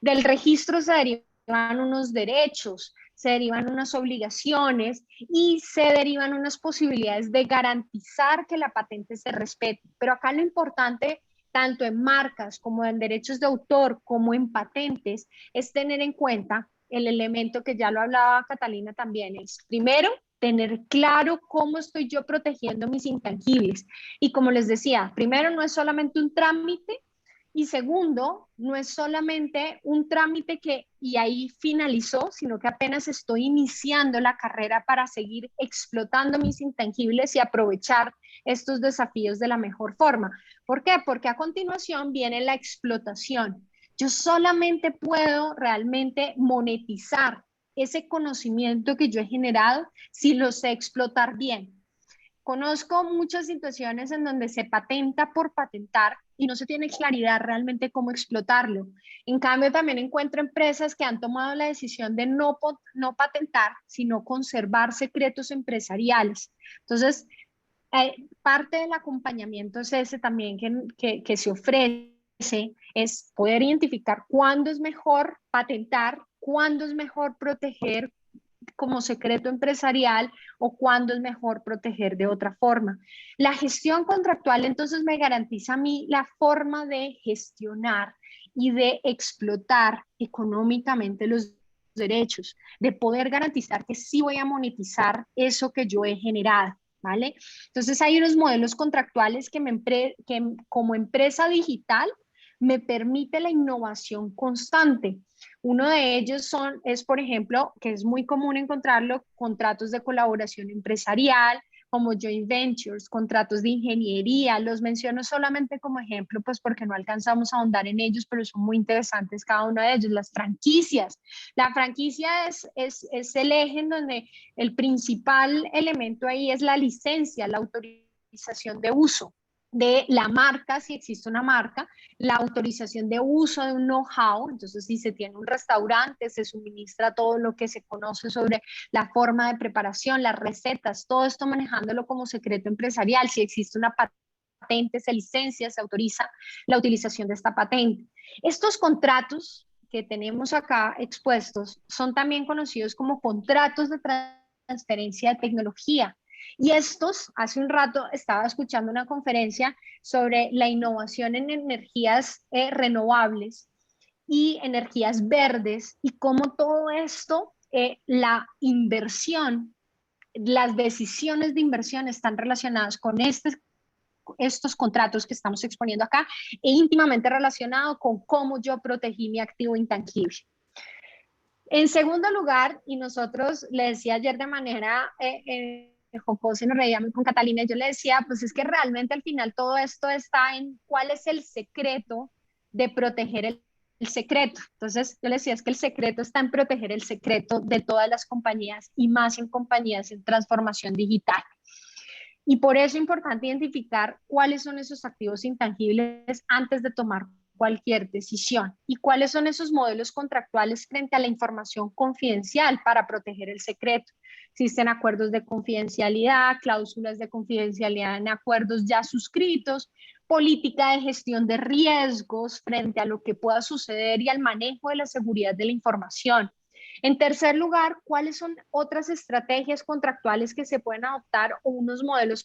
Del registro se derivan unos derechos, se derivan unas obligaciones y se derivan unas posibilidades de garantizar que la patente se respete. Pero acá lo importante, tanto en marcas como en derechos de autor, como en patentes, es tener en cuenta el elemento que ya lo hablaba Catalina también, es primero tener claro cómo estoy yo protegiendo mis intangibles. Y como les decía, primero no es solamente un trámite, y segundo, no es solamente un trámite que y ahí finalizó, sino que apenas estoy iniciando la carrera para seguir explotando mis intangibles y aprovechar estos desafíos de la mejor forma. ¿Por qué? Porque a continuación viene la explotación. Yo solamente puedo realmente monetizar ese conocimiento que yo he generado si lo sé explotar bien. Conozco muchas situaciones en donde se patenta por patentar y no se tiene claridad realmente cómo explotarlo. En cambio, también encuentro empresas que han tomado la decisión de no patentar, sino conservar secretos empresariales. Entonces, parte del acompañamiento es ese también que se ofrece, es poder identificar cuándo es mejor patentar, cuándo es mejor proteger como secreto empresarial o cuándo es mejor proteger de otra forma. La gestión contractual entonces me garantiza a mí la forma de gestionar y de explotar económicamente los derechos, de poder garantizar que sí voy a monetizar eso que yo he generado. ¿vale? Entonces hay unos modelos contractuales que como empresa digital me permite la innovación constante. Uno de ellos es, por ejemplo, que es muy común encontrarlo, contratos de colaboración empresarial, como joint ventures, contratos de ingeniería. Los menciono solamente como ejemplo, pues porque no alcanzamos a ahondar en ellos, pero son muy interesantes cada uno de ellos. Las franquicias. La franquicia es el eje en donde el principal elemento ahí es la licencia, la autorización de uso de la marca, si existe una marca, la autorización de uso de un know-how. Entonces, si se tiene un restaurante, se suministra todo lo que se conoce sobre la forma de preparación, las recetas, todo esto manejándolo como secreto empresarial. Si existe una patente, se licencia, se autoriza la utilización de esta patente. Estos contratos que tenemos acá expuestos son también conocidos como contratos de transferencia de tecnología. Y estos, hace un rato estaba escuchando una conferencia sobre la innovación en energías renovables y energías verdes y cómo todo esto, la inversión, las decisiones de inversión están relacionadas con estos contratos que estamos exponiendo acá e íntimamente relacionado con cómo yo protegí mi activo intangible. En segundo lugar, y nosotros le decía ayer de manera jocosa y nos reíamos con Catalina, yo le decía, pues es que realmente al final todo esto está en cuál es el secreto de proteger el secreto. Entonces yo le decía, es que el secreto está en proteger el secreto de todas las compañías y más en compañías en transformación digital. Y por eso es importante identificar cuáles son esos activos intangibles antes de tomar cualquier decisión y cuáles son esos modelos contractuales frente a la información confidencial para proteger el secreto. Existen acuerdos de confidencialidad, cláusulas de confidencialidad en acuerdos ya suscritos, política de gestión de riesgos frente a lo que pueda suceder y al manejo de la seguridad de la información. En tercer lugar, ¿cuáles son otras estrategias contractuales que se pueden adoptar o unos modelos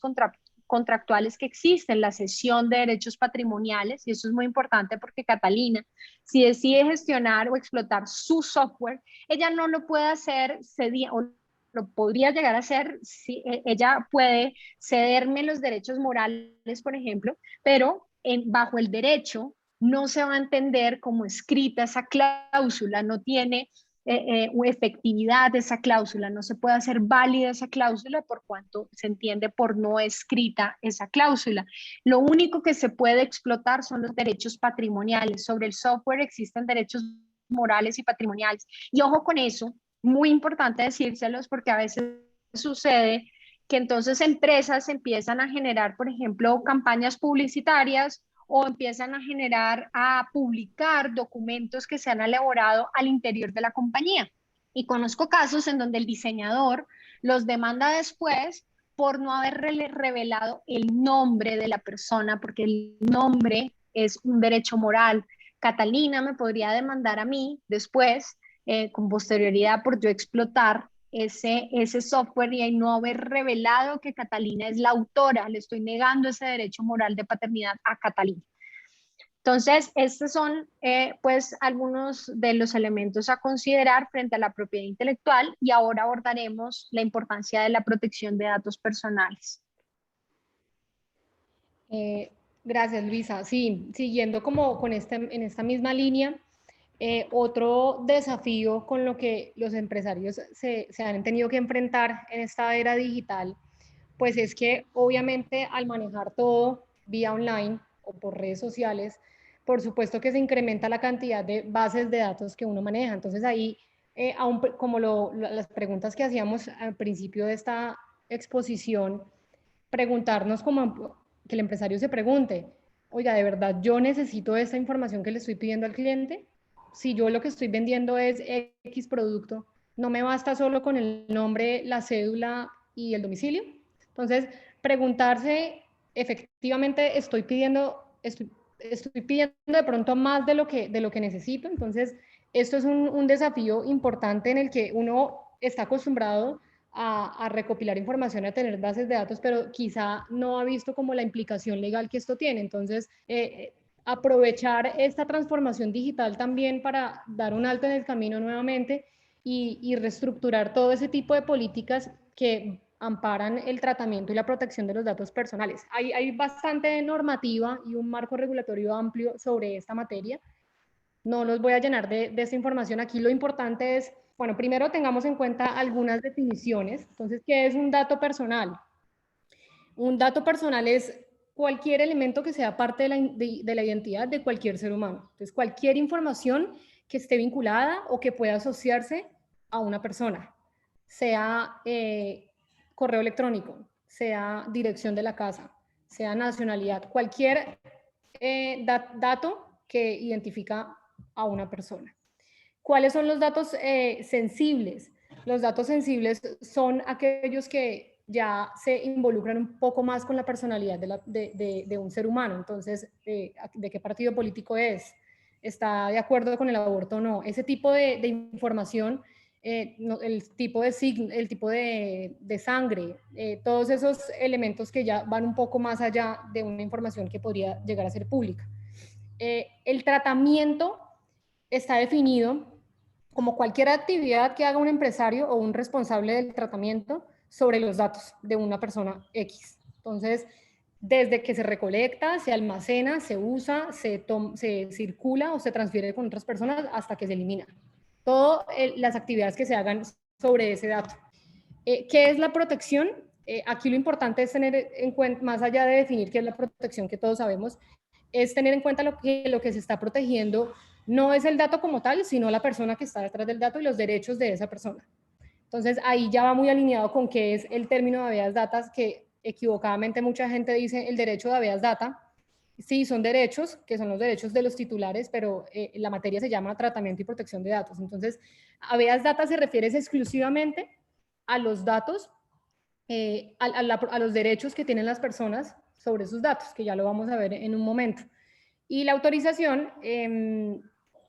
contractuales que existen? La cesión de derechos patrimoniales, y eso es muy importante porque Catalina, si decide gestionar o explotar su software, ella no lo puede hacer o lo podría llegar a hacer si ella puede cederme los derechos morales, por ejemplo, pero bajo el derecho no se va a entender como escrita esa cláusula, no tiene efectividad de esa cláusula, no se puede hacer válida esa cláusula por cuanto se entiende por no escrita esa cláusula. Lo único que se puede explotar son los derechos patrimoniales. Sobre el software existen derechos morales y patrimoniales. Y ojo con eso, muy importante decírselos porque a veces sucede que entonces empresas empiezan a generar, por ejemplo, campañas publicitarias o empiezan a publicar documentos que se han elaborado al interior de la compañía. Y conozco casos en donde el diseñador los demanda después por no haber revelado el nombre de la persona, porque el nombre es un derecho moral. Catalina me podría demandar a mí después, con posterioridad, por yo explotar ese software y no haber revelado que Catalina es la autora. Le estoy negando ese derecho moral de paternidad a Catalina. Entonces, estos son pues algunos de los elementos a considerar frente a la propiedad intelectual y ahora abordaremos la importancia de la protección de datos personales. Gracias, Luisa. Sí, siguiendo como en esta misma línea, otro desafío con lo que los empresarios se han tenido que enfrentar en esta era digital, pues es que obviamente al manejar todo vía online o por redes sociales, por supuesto que se incrementa la cantidad de bases de datos que uno maneja. Entonces ahí, como las preguntas que hacíamos al principio de esta exposición, preguntarnos como que el empresario se pregunte, oiga, ¿de verdad yo necesito esta información que le estoy pidiendo al cliente? Si yo lo que estoy vendiendo es X producto, ¿no me basta solo con el nombre, la cédula y el domicilio? Entonces, preguntarse, efectivamente estoy pidiendo de pronto más de lo que necesito. Entonces, esto es un desafío importante en el que uno está acostumbrado a recopilar información, a tener bases de datos, pero quizá no ha visto como la implicación legal que esto tiene. Entonces, aprovechar esta transformación digital también para dar un alto en el camino nuevamente y reestructurar todo ese tipo de políticas que amparan el tratamiento y la protección de los datos personales. Hay bastante normativa y un marco regulatorio amplio sobre esta materia. No los voy a llenar de esta información. Aquí lo importante es, bueno, primero tengamos en cuenta algunas definiciones. Entonces, ¿qué es un dato personal? Un dato personal es cualquier elemento que sea parte de la identidad de cualquier ser humano. Entonces, cualquier información que esté vinculada o que pueda asociarse a una persona, sea correo electrónico, sea dirección de la casa, sea nacionalidad, cualquier dato que identifica a una persona. ¿Cuáles son los datos sensibles? Los datos sensibles son aquellos que ya se involucran un poco más con la personalidad de un ser humano. Entonces, ¿de qué partido político es? ¿Está de acuerdo con el aborto o no? Ese tipo de información, el tipo de sangre, todos esos elementos que ya van un poco más allá de una información que podría llegar a ser pública. El tratamiento está definido como cualquier actividad que haga un empresario o un responsable del tratamiento sobre los datos de una persona X. Entonces, desde que se recolecta, se almacena, se usa, se circula o se transfiere con otras personas hasta que se elimina. Todas las actividades que se hagan sobre ese dato. ¿Qué es la protección? Aquí lo importante es tener en cuenta, más allá de definir qué es la protección que todos sabemos, es tener en cuenta lo que se está protegiendo no es el dato como tal, sino la persona que está detrás del dato y los derechos de esa persona. Entonces, ahí ya va muy alineado con qué es el término de habeas data, que equivocadamente mucha gente dice el derecho de habeas data. Sí, son derechos, que son los derechos de los titulares, pero la materia se llama tratamiento y protección de datos. Entonces, habeas data se refiere exclusivamente a los datos, a los derechos que tienen las personas sobre sus datos, que ya lo vamos a ver en un momento. Y la autorización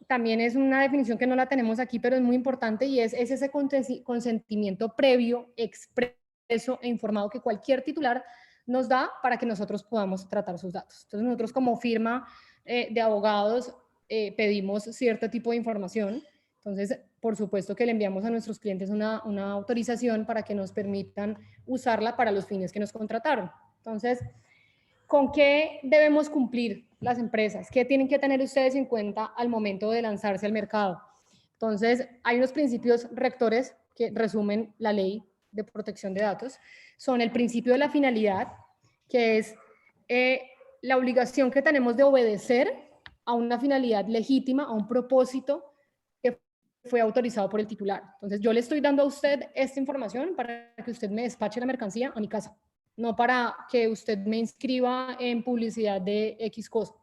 también es una definición que no la tenemos aquí, pero es muy importante y es ese consentimiento previo, expreso e informado que cualquier titular nos da para que nosotros podamos tratar sus datos. Entonces nosotros como firma de abogados pedimos cierto tipo de información. Entonces, por supuesto que le enviamos a nuestros clientes una autorización para que nos permitan usarla para los fines que nos contrataron. Entonces, ¿con qué debemos cumplir las empresas? ¿Qué tienen que tener ustedes en cuenta al momento de lanzarse al mercado? Entonces, hay unos principios rectores que resumen la ley de protección de datos. Son el principio de la finalidad, que es la obligación que tenemos de obedecer a una finalidad legítima, a un propósito que fue autorizado por el titular. Entonces, yo le estoy dando a usted esta información para que usted me despache la mercancía a mi casa, no para que usted me inscriba en publicidad de X cosa,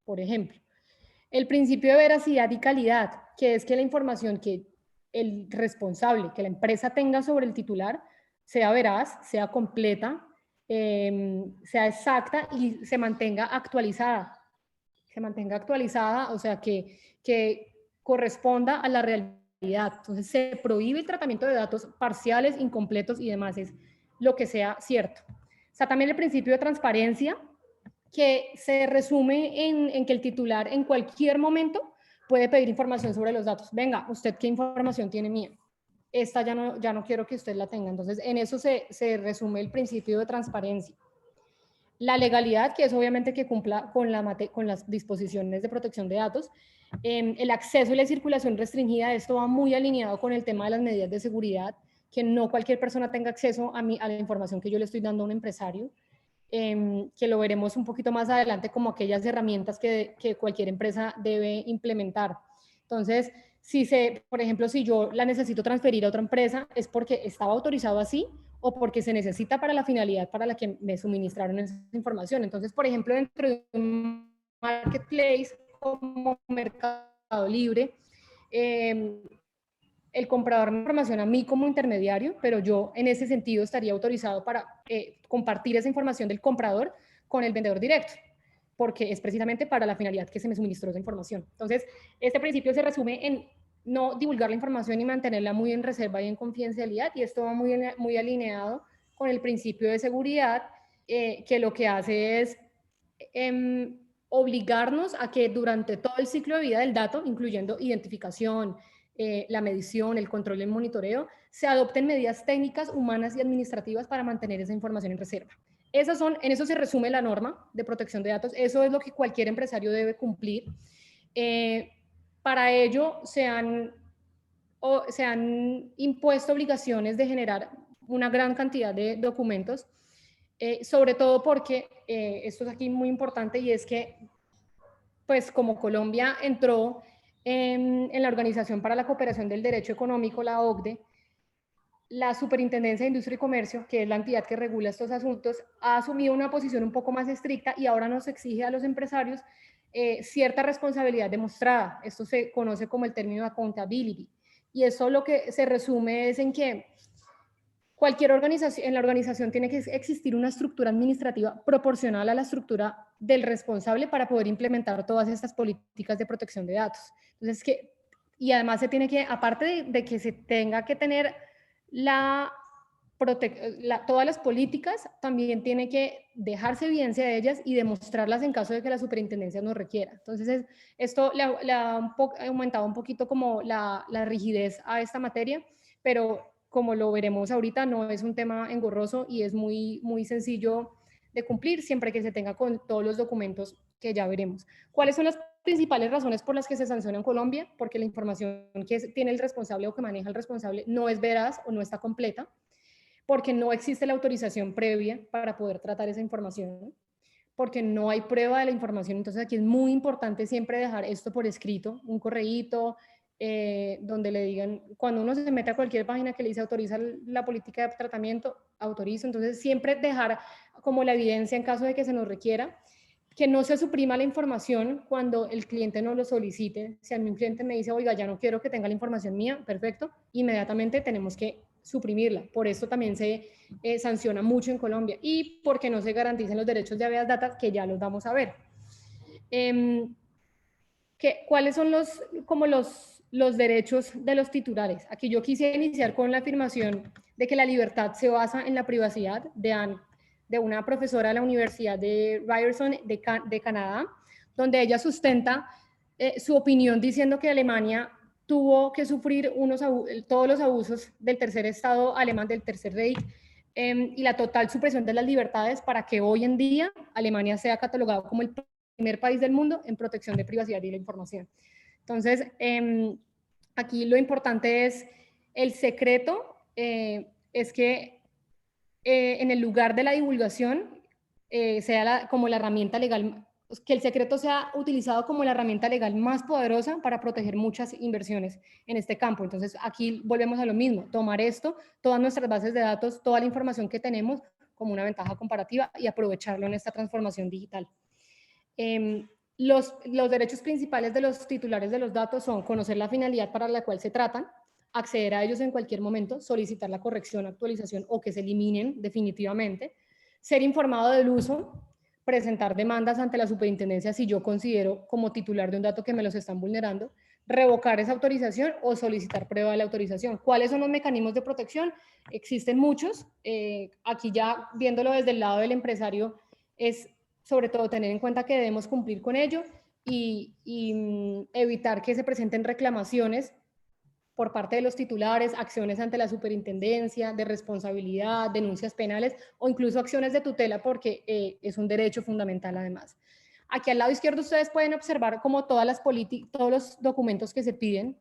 por ejemplo. El principio de veracidad y calidad, que es que la información que el responsable, que la empresa tenga sobre el titular, sea veraz, sea completa, sea exacta y se mantenga actualizada. Se mantenga actualizada, o sea, que corresponda a la realidad. Entonces, se prohíbe el tratamiento de datos parciales, incompletos y demás, es lo que sea cierto. Está también el principio de transparencia, que se resume en que el titular en cualquier momento puede pedir información sobre los datos. Venga, ¿usted qué información tiene mía? Esta ya no quiero que usted la tenga. Entonces, en eso se resume el principio de transparencia. La legalidad, que es obviamente que cumpla con las disposiciones de protección de datos. El acceso y la circulación restringida, esto va muy alineado con el tema de las medidas de seguridad, que no cualquier persona tenga acceso a la información que yo le estoy dando a un empresario, que lo veremos un poquito más adelante como aquellas herramientas que cualquier empresa debe implementar. Entonces, por ejemplo, si yo la necesito transferir a otra empresa, es porque estaba autorizado así o porque se necesita para la finalidad para la que me suministraron esa información. Entonces, por ejemplo, dentro de un marketplace como Mercado Libre, el comprador me información a mí como intermediario, pero yo en ese sentido estaría autorizado para compartir esa información del comprador con el vendedor directo, porque es precisamente para la finalidad que se me suministró esa información. Entonces, este principio se resume en no divulgar la información y mantenerla muy en reserva y en confidencialidad, y esto va muy alineado con el principio de seguridad, que lo que hace es obligarnos a que durante todo el ciclo de vida del dato, incluyendo identificación, la medición, el control y el monitoreo, se adopten medidas técnicas, humanas y administrativas para mantener esa información en reserva. En eso se resume la norma de protección de datos. Eso es lo que cualquier empresario debe cumplir. Para ello se han impuesto obligaciones de generar una gran cantidad de documentos, sobre todo porque, esto es aquí muy importante, y es que, pues como Colombia entró en la Organización para la Cooperación del Derecho Económico, la OCDE, la Superintendencia de Industria y Comercio, que es la entidad que regula estos asuntos, ha asumido una posición un poco más estricta y ahora nos exige a los empresarios cierta responsabilidad demostrada. Esto se conoce como el término accountability. Y eso lo que se resume es en que cualquier organización, en la organización tiene que existir una estructura administrativa proporcional a la estructura del responsable para poder implementar todas estas políticas de protección de datos. Entonces, y además se tiene que, aparte de que se tenga que tener todas las políticas, también tiene que dejarse evidencia de ellas y demostrarlas en caso de que la superintendencia nos requiera. Entonces, esto le ha aumentado un poquito como la rigidez a esta materia, pero como lo veremos ahorita, no es un tema engorroso y es muy, muy sencillo de cumplir siempre que se tenga con todos los documentos que ya veremos. ¿Cuáles son las principales razones por las que se sanciona en Colombia? Porque la información que tiene el responsable o que maneja el responsable no es veraz o no está completa, porque no existe la autorización previa para poder tratar esa información, porque no hay prueba de la información. Entonces aquí es muy importante siempre dejar esto por escrito, un correíto, donde le digan, cuando uno se mete a cualquier página que le dice autoriza la política de tratamiento, autorizo. Entonces siempre dejar como la evidencia en caso de que se nos requiera, que no se suprima la información cuando el cliente no lo solicite. Si a mí un cliente me dice, oiga, ya no quiero que tenga la información mía, perfecto, inmediatamente tenemos que suprimirla. Por esto también se sanciona mucho en Colombia y porque no se garanticen los derechos de habeas data, que ya los vamos a ver. ¿Cuáles son los derechos de los titulares? Aquí yo quise iniciar con la afirmación de que la libertad se basa en la privacidad de una profesora de la Universidad de Ryerson de Canadá, donde ella sustenta su opinión diciendo que Alemania tuvo que sufrir todos los abusos del tercer Estado alemán, del Tercer Reich, y la total supresión de las libertades para que hoy en día Alemania sea catalogado como el primer país del mundo en protección de privacidad y la información. Entonces, aquí lo importante es el secreto, es que en el lugar de la divulgación sea como la herramienta legal, que el secreto sea utilizado como la herramienta legal más poderosa para proteger muchas inversiones en este campo. Entonces, aquí volvemos a lo mismo, tomar esto, todas nuestras bases de datos, toda la información que tenemos como una ventaja comparativa y aprovecharlo en esta transformación digital. Los derechos principales de los titulares de los datos son conocer la finalidad para la cual se tratan, acceder a ellos en cualquier momento, solicitar la corrección, actualización o que se eliminen definitivamente, ser informado del uso, presentar demandas ante la superintendencia si yo considero como titular de un dato que me los están vulnerando, revocar esa autorización o solicitar prueba de la autorización. ¿Cuáles son los mecanismos de protección? Existen muchos. Aquí ya viéndolo desde el lado del empresario es sobre todo tener en cuenta que debemos cumplir con ello y evitar que se presenten reclamaciones por parte de los titulares, acciones ante la superintendencia, de responsabilidad, denuncias penales o incluso acciones de tutela porque es un derecho fundamental además. Aquí al lado izquierdo ustedes pueden observar como todos los documentos que se piden.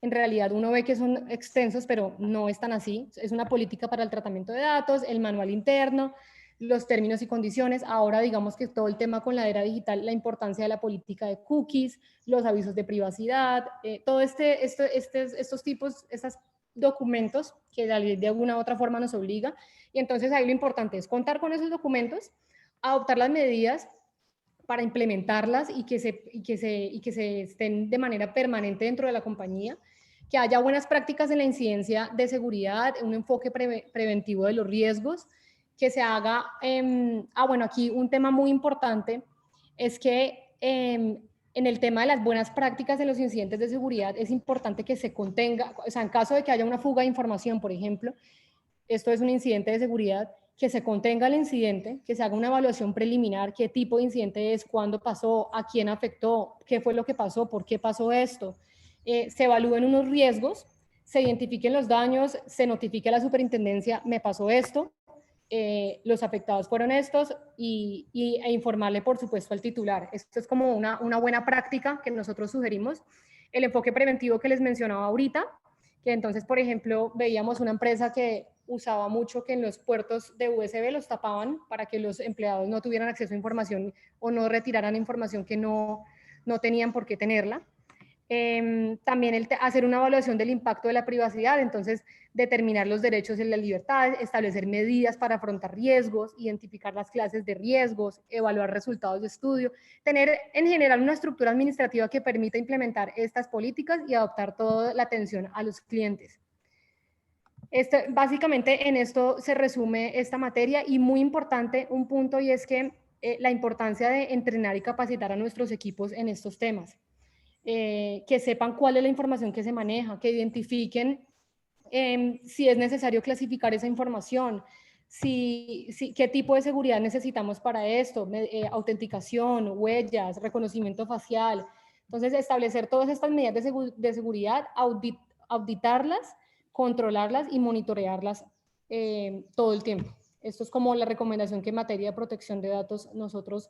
En realidad uno ve que son extensos, pero no es tan así. Es una política para el tratamiento de datos, el manual interno, los términos y condiciones. Ahora digamos que todo el tema con la era digital, la importancia de la política de cookies, los avisos de privacidad, todo estos documentos que la ley de alguna u otra forma nos obliga. Y entonces ahí lo importante es contar con esos documentos, adoptar las medidas para implementarlas y que se estén de manera permanente dentro de la compañía, que haya buenas prácticas en la incidencia de seguridad, un enfoque preventivo de los riesgos, que se haga, bueno, aquí un tema muy importante es que en el tema de las buenas prácticas en los incidentes de seguridad es importante que se contenga, o sea, en caso de que haya una fuga de información, por ejemplo, esto es un incidente de seguridad, que se contenga el incidente, que se haga una evaluación preliminar, qué tipo de incidente es, cuándo pasó, a quién afectó, qué fue lo que pasó, por qué pasó esto, se evalúen unos riesgos, se identifiquen los daños, se notifique a la superintendencia, me pasó esto, los afectados fueron estos, e informarle, por supuesto, al titular. Esto es como una buena práctica que nosotros sugerimos. El enfoque preventivo que les mencionaba ahorita, que entonces, por ejemplo, veíamos una empresa que usaba mucho que en los puertos de USB los tapaban para que los empleados no tuvieran acceso a información o no retiraran información que no tenían por qué tenerla. También hacer una evaluación del impacto de la privacidad, entonces determinar los derechos y las libertades, establecer medidas para afrontar riesgos, identificar las clases de riesgos, evaluar resultados de estudio, tener en general una estructura administrativa que permita implementar estas políticas y adoptar toda la atención a los clientes. Básicamente en esto se resume esta materia, y muy importante un punto, y es que la importancia de entrenar y capacitar a nuestros equipos en estos temas. Que sepan cuál es la información que se maneja, que identifiquen si es necesario clasificar esa información, qué tipo de seguridad necesitamos para esto, autenticación, huellas, reconocimiento facial. Entonces, establecer todas estas medidas de seguridad, auditarlas, controlarlas y monitorearlas todo el tiempo. Esto es como la recomendación que en materia de protección de datos nosotros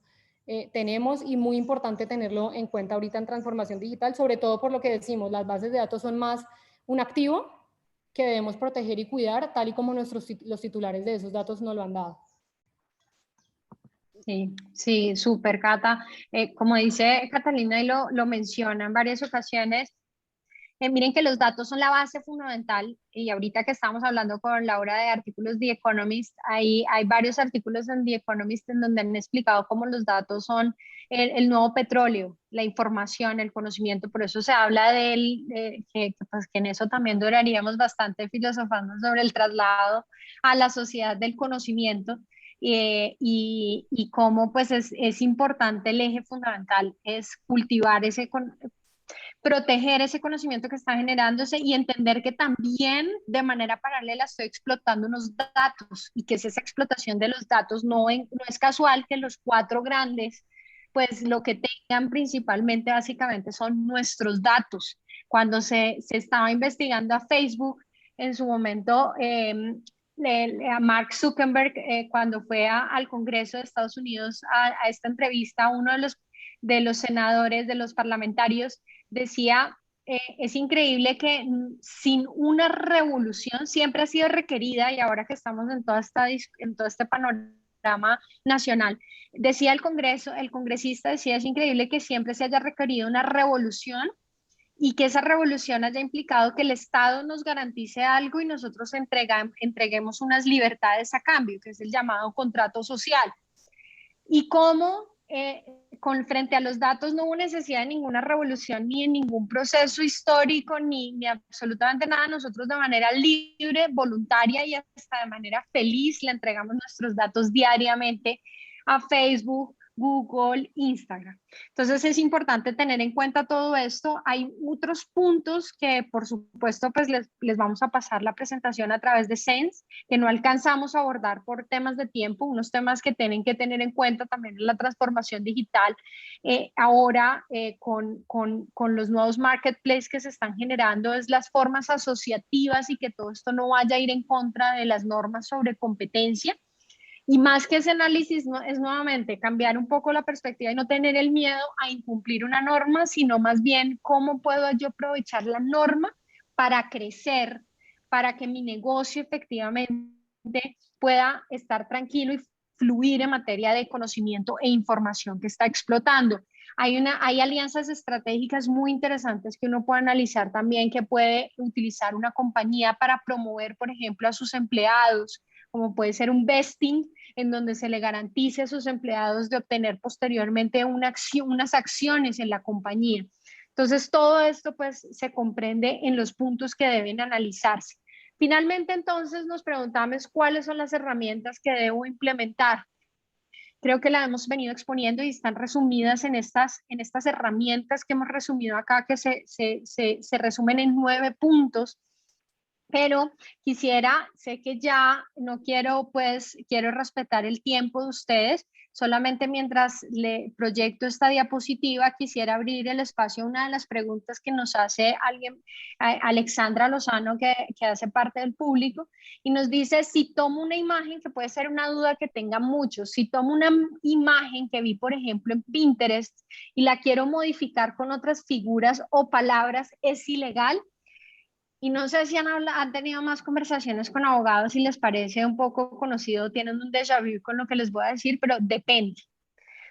tenemos, y muy importante tenerlo en cuenta ahorita en transformación digital, sobre todo por lo que decimos, las bases de datos son más un activo que debemos proteger y cuidar, tal y como los titulares de esos datos nos lo han dado. Sí, sí, súper, Cata. Como dice Catalina y lo menciona en varias ocasiones, miren que los datos son la base fundamental, y ahorita que estamos hablando con Laura de artículos de The Economist, hay varios artículos en The Economist en donde han explicado cómo los datos son el nuevo petróleo, la información, el conocimiento. Por eso se habla pues, que en eso también duraríamos bastante filosofando sobre el traslado a la sociedad del conocimiento. Y cómo pues es importante, el eje fundamental es cultivar proteger ese conocimiento que está generándose, y entender que también de manera paralela estoy explotando unos datos, y que es esa explotación de los datos. No es casual que los 4 grandes, pues lo que tengan principalmente básicamente son nuestros datos. Cuando se estaba investigando a Facebook en su momento, a Mark Zuckerberg, cuando fue al Congreso de Estados Unidos a esta entrevista, uno de los senadores, de los parlamentarios, decía, es increíble que sin una revolución siempre ha sido requerida, y ahora que estamos en todo este panorama nacional, decía el congresista decía, es increíble que siempre se haya requerido una revolución, y que esa revolución haya implicado que el Estado nos garantice algo y nosotros entreguemos unas libertades a cambio, que es el llamado contrato social. Y cómo frente a los datos no hubo necesidad de ninguna revolución, ni en ningún proceso histórico, ni absolutamente nada. Nosotros de manera libre, voluntaria y hasta de manera feliz le entregamos nuestros datos diariamente a Facebook, Google, Instagram. Entonces es importante tener en cuenta todo esto. Hay otros puntos que por supuesto pues les vamos a pasar la presentación a través de Sense, que no alcanzamos a abordar por temas de tiempo, unos temas que tienen que tener en cuenta también en la transformación digital. Ahora con los nuevos marketplaces que se están generando, es las formas asociativas, y que todo esto no vaya a ir en contra de las normas sobre competencia. Y más que ese análisis, es nuevamente cambiar un poco la perspectiva y no tener el miedo a incumplir una norma, sino más bien cómo puedo yo aprovechar la norma para crecer, para que mi negocio efectivamente pueda estar tranquilo y fluir en materia de conocimiento e información que está explotando. Hay alianzas estratégicas muy interesantes que uno puede analizar también, que puede utilizar una compañía para promover, por ejemplo, a sus empleados, como puede ser un vesting, en donde se le garantice a sus empleados de obtener posteriormente unas acciones en la compañía. Entonces, todo esto pues se comprende en los puntos que deben analizarse. Finalmente, entonces, nos preguntamos cuáles son las herramientas que debo implementar. Creo que la hemos venido exponiendo y están resumidas en estas herramientas que hemos resumido acá, que se resumen en 9 puntos. Pero sé que ya no quiero respetar el tiempo de ustedes. Solamente mientras le proyecto esta diapositiva, quisiera abrir el espacio a una de las preguntas que nos hace Alexandra Lozano, que hace parte del público, y nos dice, si tomo una imagen, que puede ser una duda que tenga muchos, si tomo una imagen que vi, por ejemplo, en Pinterest y la quiero modificar con otras figuras o palabras, ¿es ilegal? Y no sé si han tenido más conversaciones con abogados, si les parece un poco conocido, tienen un déjà vu con lo que les voy a decir, pero depende.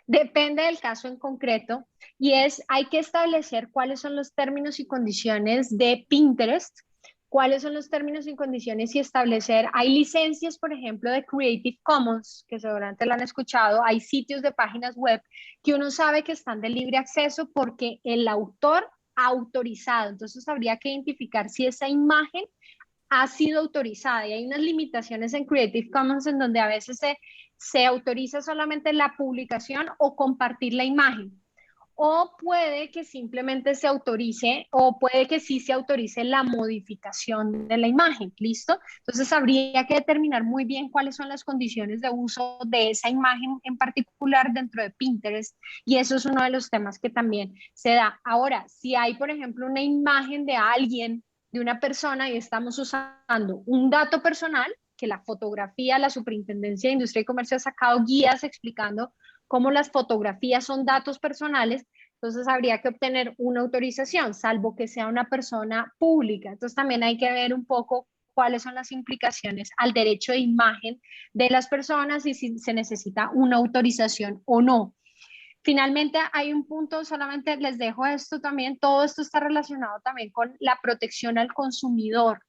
Depende del caso en concreto y hay que establecer cuáles son los términos y condiciones de Pinterest, cuáles son los términos y condiciones y establecer, hay licencias, por ejemplo, de Creative Commons, que seguramente lo han escuchado, hay sitios de páginas web que uno sabe que están de libre acceso porque el autor ha autorizado, entonces habría que identificar si esa imagen ha sido autorizada y hay unas limitaciones en Creative Commons en donde a veces se autoriza solamente la publicación o compartir la imagen. O puede que simplemente se autorice o puede que sí se autorice la modificación de la imagen, ¿listo? Entonces habría que determinar muy bien cuáles son las condiciones de uso de esa imagen en particular dentro de Pinterest y eso es uno de los temas que también se da. Ahora, si hay, por ejemplo, una imagen de alguien, de una persona y estamos usando un dato personal, que la fotografía, la Superintendencia de Industria y Comercio ha sacado guías explicando cómo las fotografías son datos personales, entonces habría que obtener una autorización, salvo que sea una persona pública. Entonces también hay que ver un poco cuáles son las implicaciones al derecho de imagen de las personas y si se necesita una autorización o no. Finalmente, hay un punto, solamente les dejo esto también, todo esto está relacionado también con la protección al consumidor,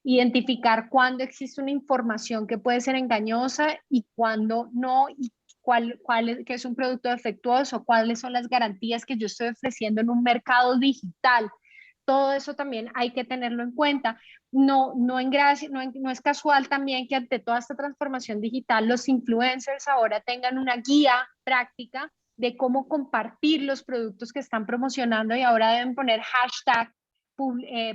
identificar cuándo existe una información que puede ser engañosa y cuándo no, y qué es un producto defectuoso, cuáles son las garantías que yo estoy ofreciendo en un mercado digital. Todo eso también hay que tenerlo en cuenta. No es casual también que ante toda esta transformación digital los influencers ahora tengan una guía práctica de cómo compartir los productos que están promocionando y ahora deben poner hashtag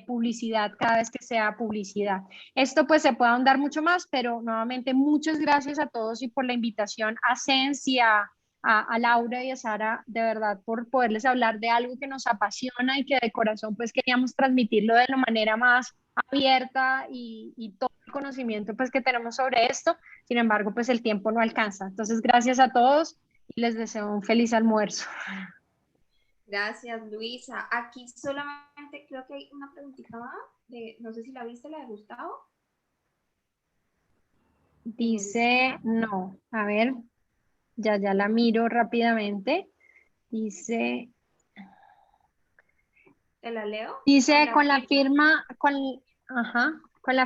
publicidad cada vez que sea publicidad. Esto pues se puede ahondar mucho más, pero nuevamente muchas gracias a todos y por la invitación a Sens y a Laura y a Sara, de verdad, por poderles hablar de algo que nos apasiona y que de corazón pues queríamos transmitirlo de la manera más abierta y todo el conocimiento pues que tenemos sobre esto. Sin embargo, pues el tiempo no alcanza. Entonces, gracias a todos y les deseo un feliz almuerzo. Gracias, Luisa. Aquí solamente creo que hay una preguntita más, no sé si la viste, la de Gustavo. Dice, no, a ver, ya la miro rápidamente. Dice, ¿Te la leo? dice con la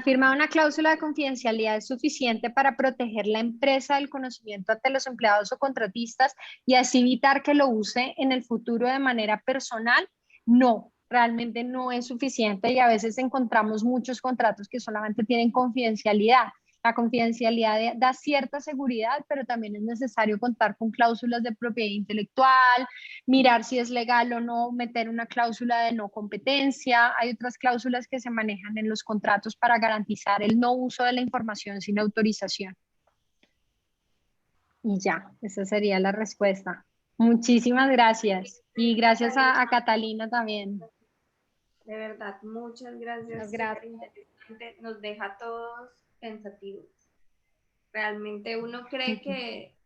firma de una cláusula de confidencialidad es suficiente para proteger la empresa del conocimiento ante los empleados o contratistas y así evitar que lo use en el futuro de manera personal. No, realmente no es suficiente y a veces encontramos muchos contratos que solamente tienen confidencialidad. La confidencialidad da cierta seguridad, pero también es necesario contar con cláusulas de propiedad intelectual, mirar si es legal o no, meter una cláusula de no competencia. Hay otras cláusulas que se manejan en los contratos para garantizar el no uso de la información sin autorización. Y ya, esa sería la respuesta. Muchísimas gracias. Y gracias a Catalina también. De verdad, muchas gracias. Nos deja a todos pensativos. Realmente uno cree que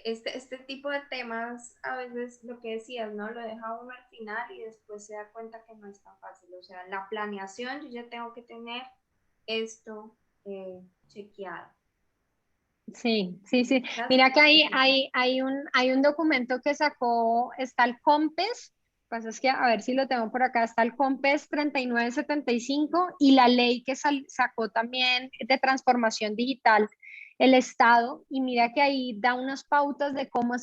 este tipo de temas, a veces lo que decías, ¿no? Lo deja uno al final y después se da cuenta que no es tan fácil. O sea, la planeación, yo ya tengo que tener esto chequeado. Sí. Mira que hay un documento que sacó, está el COMPES, pasa es que a ver si lo tengo por acá, está el COMPES 3975 y la ley que sacó también de transformación digital el Estado, y mira que ahí da unas pautas de cómo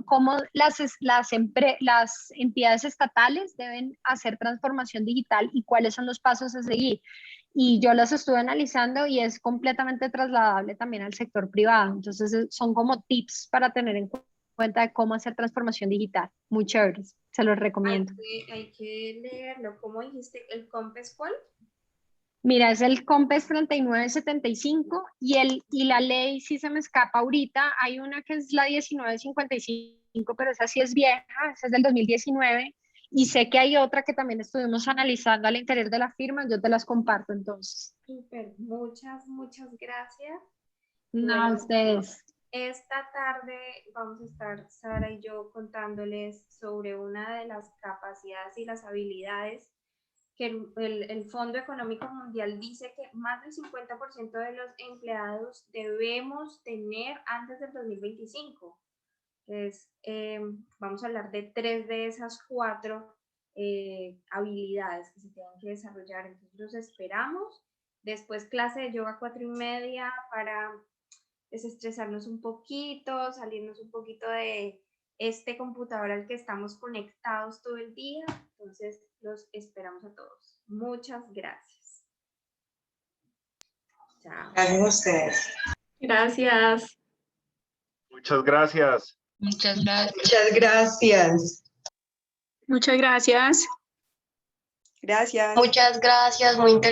cómo las entidades estatales deben hacer transformación digital y cuáles son los pasos a seguir. Y yo los estuve analizando y es completamente trasladable también al sector privado. Entonces son como tips para tener en cuenta de cómo hacer transformación digital. Muy chéveres, se los recomiendo. Hay que leerlo. ¿Cómo dijiste? ¿El COMPES cuál? Mira, es el COMPES 3975 y la ley, si se me escapa ahorita, hay una que es la 1955, pero esa sí es vieja, esa es del 2019, y sé que hay otra que también estuvimos analizando al interior de la firma, yo te las comparto entonces. Súper, muchas gracias. No, Bueno, ustedes. esta tarde vamos a estar Sara y yo contándoles sobre una de las capacidades y las habilidades que el Fondo Económico Mundial dice que más del 50% de los empleados debemos tener antes del 2025. Entonces, vamos a hablar de 3 de esas 4 habilidades que se tienen que desarrollar. Entonces, los esperamos. Después, clase de yoga 4:30 para desestresarnos un poquito, salirnos un poquito de este computador al que estamos conectados todo el día. Entonces, los esperamos a todos. Muchas gracias. Chao. Gracias a ustedes. Gracias. Muchas gracias. Muchas gracias. Muchas gracias. Muchas gracias. Gracias. Muchas gracias, muy interesante.